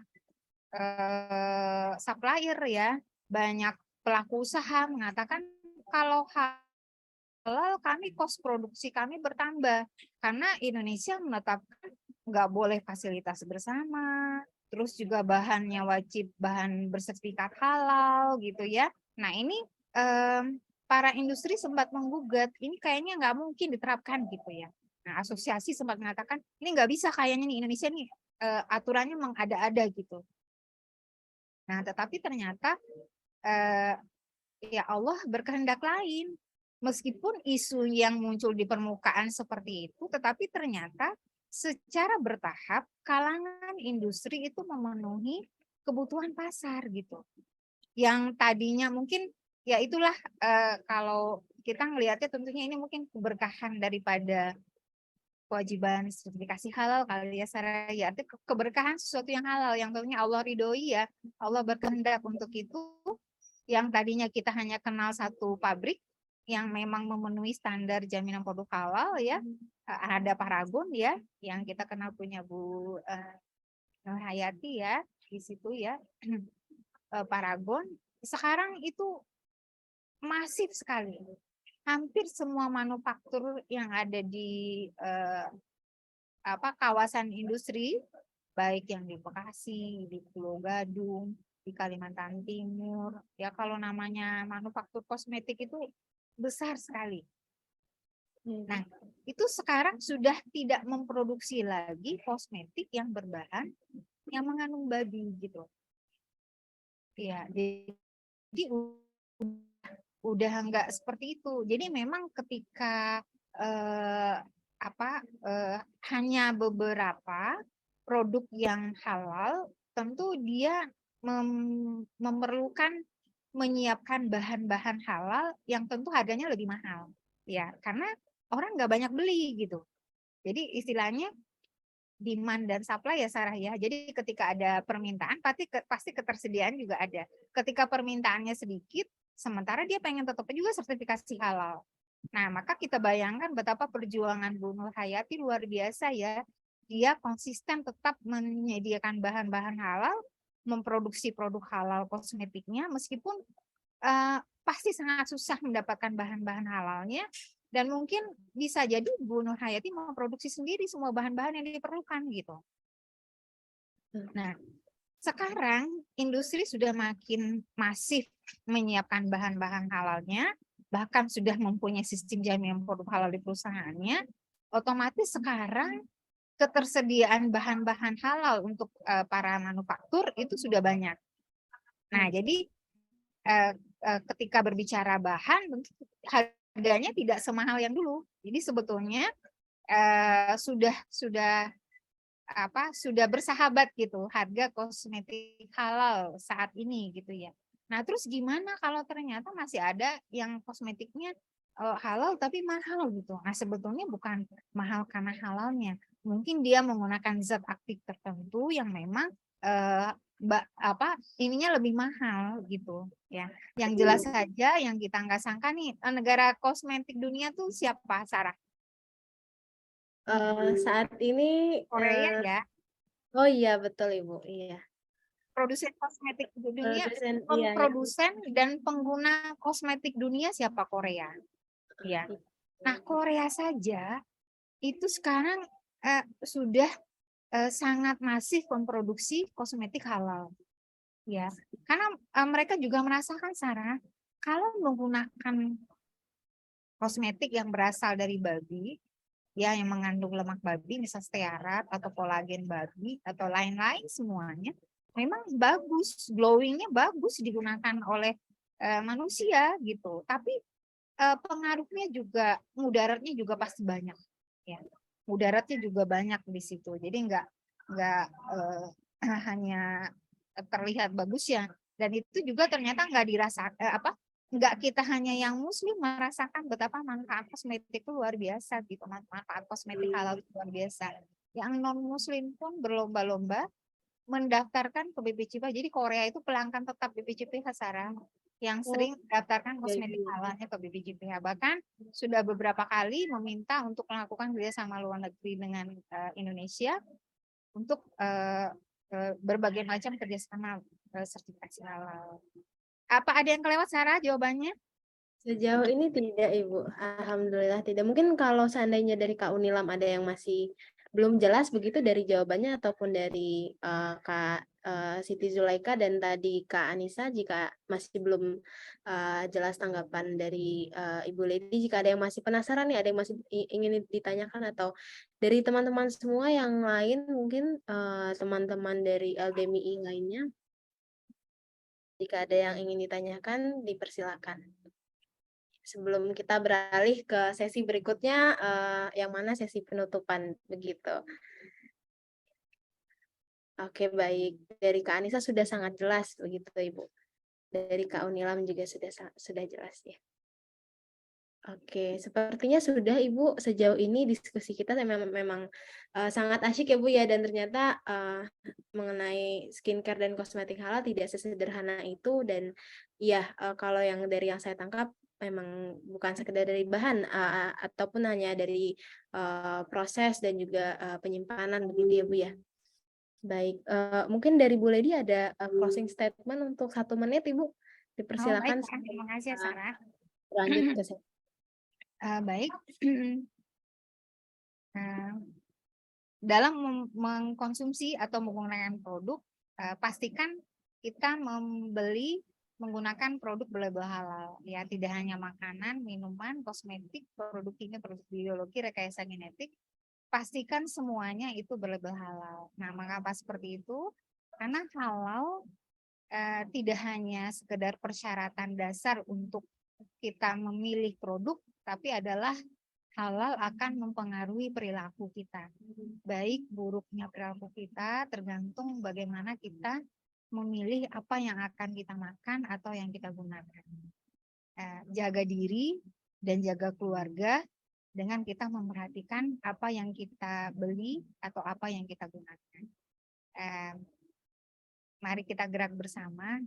Speaker 4: supplier ya, banyak pelaku usaha mengatakan kalau halal kami kos produksi kami bertambah karena Indonesia menetapkan nggak boleh fasilitas bersama, terus juga bahannya wajib bahan bersertifikat halal gitu ya. Nah ini para industri sempat menggugat, ini kayaknya nggak mungkin diterapkan gitu ya. Nah asosiasi sempat mengatakan ini nggak bisa kayaknya nih Indonesia nih aturannya memang ada-ada gitu. Nah tetapi ternyata ya Allah berkehendak lain. Meskipun isu yang muncul di permukaan seperti itu, tetapi ternyata secara bertahap kalangan industri itu memenuhi kebutuhan pasar gitu. Yang tadinya mungkin ya itulah kalau kita ngelihatnya tentunya ini mungkin keberkahan daripada kewajiban sertifikasi halal kali ya Sarah ya. Artinya keberkahan sesuatu yang halal yang tentunya Allah ridhoi ya. Allah berkehendak untuk itu yang tadinya kita hanya kenal satu pabrik yang memang memenuhi standar jaminan produk halal ya, ada Paragon ya, yang kita kenal punya Bu Nur Hayati ya di situ ya, Paragon. Sekarang itu masif sekali, hampir semua manufaktur yang ada di kawasan industri, baik yang di Bekasi, di Pulau Gadung, di Kalimantan Timur, ya kalau namanya manufaktur kosmetik itu besar sekali. Nah, itu sekarang sudah tidak memproduksi lagi kosmetik yang berbahan yang mengandung babi gitu. Ya, jadi udah nggak seperti itu. Jadi memang ketika hanya beberapa produk yang halal, tentu dia memerlukan menyiapkan bahan-bahan halal yang tentu harganya lebih mahal, ya, karena orang nggak banyak beli gitu. Jadi istilahnya demand dan supply ya Sarah ya. Jadi ketika ada permintaan pasti ketersediaan juga ada. Ketika permintaannya sedikit, sementara dia pengen tetap juga sertifikasi halal. Nah, maka kita bayangkan betapa perjuangan Bu Nur Hayati luar biasa ya. Dia konsisten tetap menyediakan bahan-bahan halal, memproduksi produk halal kosmetiknya, meskipun pasti sangat susah mendapatkan bahan-bahan halalnya, dan mungkin bisa jadi Bu Nur Hayati memproduksi sendiri semua bahan-bahan yang diperlukan gitu. Nah, sekarang industri sudah makin masif menyiapkan bahan-bahan halalnya, bahkan sudah mempunyai sistem jaminan produk halal di perusahaannya. Otomatis sekarang ketersediaan bahan-bahan halal untuk para manufaktur itu sudah banyak. Nah, jadi ketika berbicara bahan, harganya tidak semahal yang dulu. Jadi sebetulnya sudah bersahabat gitu harga kosmetik halal saat ini gitu ya. Nah, terus gimana kalau ternyata masih ada yang kosmetiknya halal tapi mahal gitu. Nah, sebetulnya bukan mahal karena halalnya. Mungkin dia menggunakan zat aktif tertentu yang memang ininya lebih mahal gitu ya. Yang jelas saja yang kita nggak sangka nih, negara kosmetik dunia tuh siapa, Sarah?
Speaker 3: Saat ini
Speaker 4: Korea ya.
Speaker 3: oh iya betul Ibu, iya.
Speaker 4: Produsen kosmetik dunia,
Speaker 3: Iya,
Speaker 4: produsen dan pengguna kosmetik dunia siapa? Korea. Ya. Nah, Korea saja itu sekarang sudah sangat masif memproduksi kosmetik halal. Ya. Karena mereka juga merasakan, Sarah, kalau menggunakan kosmetik yang berasal dari babi, ya, yang mengandung lemak babi, misal stearat atau kolagen babi atau lain-lain semuanya, memang bagus, glowingnya bagus digunakan oleh manusia gitu. Tapi pengaruhnya juga, mudaratnya juga pasti banyak. Ya, mudaratnya juga banyak di situ. Jadi nggak hanya terlihat bagus ya. Dan itu juga ternyata nggak dirasakan nggak kita hanya yang muslim merasakan betapa manfaat kosmetik itu luar biasa gitu, manfaat kosmetik halal itu luar biasa. Yang non muslim pun berlomba-lomba mendaftarkan ke BPJPH. Jadi Korea itu pelanggan tetap BPJPH, Sarah, yang sering mendaftarkan kosmetik halalnya ke BPJPH. Bahkan sudah beberapa kali meminta untuk melakukan kerjasama luar negeri dengan Indonesia untuk berbagai macam kerjasama sertifikasi halal. Apa ada yang kelewat, Sarah, jawabannya?
Speaker 3: Sejauh ini tidak, Ibu. Alhamdulillah tidak. Mungkin kalau seandainya dari Kak Unilam ada yang masih belum jelas begitu dari jawabannya, ataupun dari Kak Siti Zulaika dan tadi Kak Anissa, jika masih belum jelas tanggapan dari Ibu Lady, jika ada yang masih penasaran nih, ada yang masih ingin ditanyakan, atau dari teman-teman semua yang lain, mungkin teman-teman dari LDMI lainnya, jika ada yang ingin ditanyakan, dipersilakan. Sebelum kita beralih ke sesi berikutnya, yang mana sesi penutupan begitu. Oke, baik. Dari Kak Anissa sudah sangat jelas begitu, Ibu. Dari Kak Unilam juga sudah jelas ya. Oke, sepertinya sudah Ibu, sejauh ini diskusi kita memang sangat asyik ya Bu ya, dan ternyata mengenai skincare dan kosmetik halal tidak sesederhana itu, dan ya kalau dari yang saya tangkap memang bukan sekedar dari bahan ataupun hanya dari proses dan juga penyimpanan begitu ya Bu ya. Baik, mungkin dari Bu Lady ada closing statement untuk 1 menit Ibu, dipersilakan.
Speaker 4: Baik, terima kasih Sarah.
Speaker 3: Lanjut ke saya.
Speaker 4: Baik, dalam mengkonsumsi atau menggunakan produk, pastikan kita membeli menggunakan produk berlabel halal. Ya, tidak hanya makanan, minuman, kosmetik, produk kimia, produk biologi, rekayasa genetik, pastikan semuanya itu berlabel halal. Nah, mengapa seperti itu? Karena halal tidak hanya sekedar persyaratan dasar untuk kita memilih produk, tapi adalah halal akan mempengaruhi perilaku kita. Baik buruknya perilaku kita tergantung bagaimana kita memilih apa yang akan kita makan atau yang kita gunakan. Jaga diri dan jaga keluarga dengan kita memperhatikan apa yang kita beli atau apa yang kita gunakan. Mari kita gerak bersama.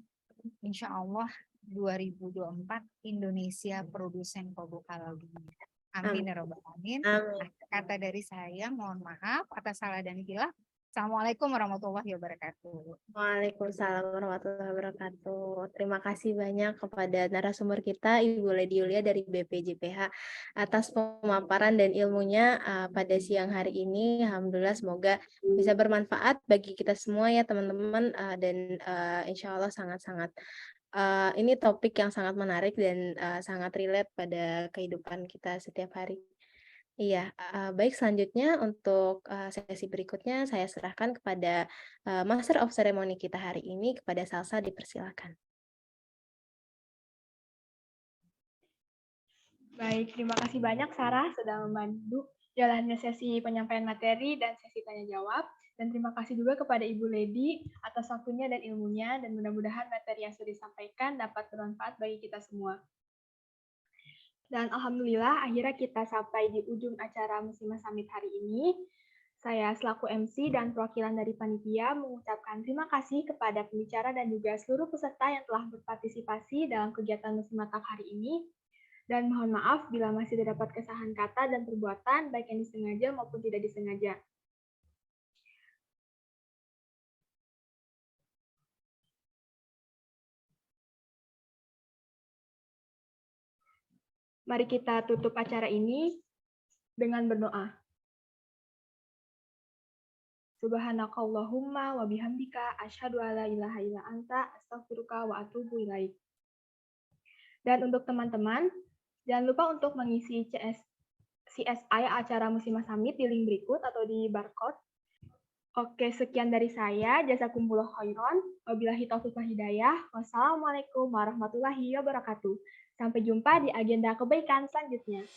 Speaker 4: Insya Allah 2024 Indonesia produsen produk halal dunia. Amin ya robbal alamin.
Speaker 3: Amin.
Speaker 4: Kata dari saya, mohon maaf atas salah dan hilaf. Assalamualaikum warahmatullahi wabarakatuh.
Speaker 3: Waalaikumsalam warahmatullahi wabarakatuh. Terima kasih banyak kepada narasumber kita, Ibu Lady Yulia dari BPJPH atas pemaparan dan ilmunya pada siang hari ini. Alhamdulillah semoga bisa bermanfaat bagi kita semua ya teman-teman, dan insya Allah sangat-sangat ini topik yang sangat menarik dan sangat relate pada kehidupan kita setiap hari. Iya, baik selanjutnya untuk sesi berikutnya saya serahkan kepada Master of Ceremony kita hari ini, kepada Salsa, dipersilakan.
Speaker 1: Baik, terima kasih banyak Sarah sudah membantu jalannya sesi penyampaian materi dan sesi tanya jawab. Dan terima kasih juga kepada Ibu Lady atas waktunya dan ilmunya, dan mudah-mudahan materi yang sudah disampaikan dapat bermanfaat bagi kita semua. Dan alhamdulillah akhirnya kita sampai di ujung acara Muslimah Summit hari ini. Saya selaku MC dan perwakilan dari panitia mengucapkan terima kasih kepada pembicara dan juga seluruh peserta yang telah berpartisipasi dalam kegiatan Muslimah Talk hari ini. Dan mohon maaf bila masih terdapat kesalahan kata dan perbuatan, baik yang disengaja maupun tidak disengaja. Mari kita tutup acara ini dengan berdoa. Subhanakallahumma wa bihamdika asyhadu alla ilaha illa anta astaghfiruka wa atubu ilaik. Dan untuk teman-teman, jangan lupa untuk mengisi CSI acara Muslimah Summit di link berikut atau di barcode. Oke, sekian dari saya. Jazakumullah khairan. Wabillahi taufiq wal hidayah. Wassalamualaikum warahmatullahi wabarakatuh. Sampai jumpa di agenda kebaikan selanjutnya.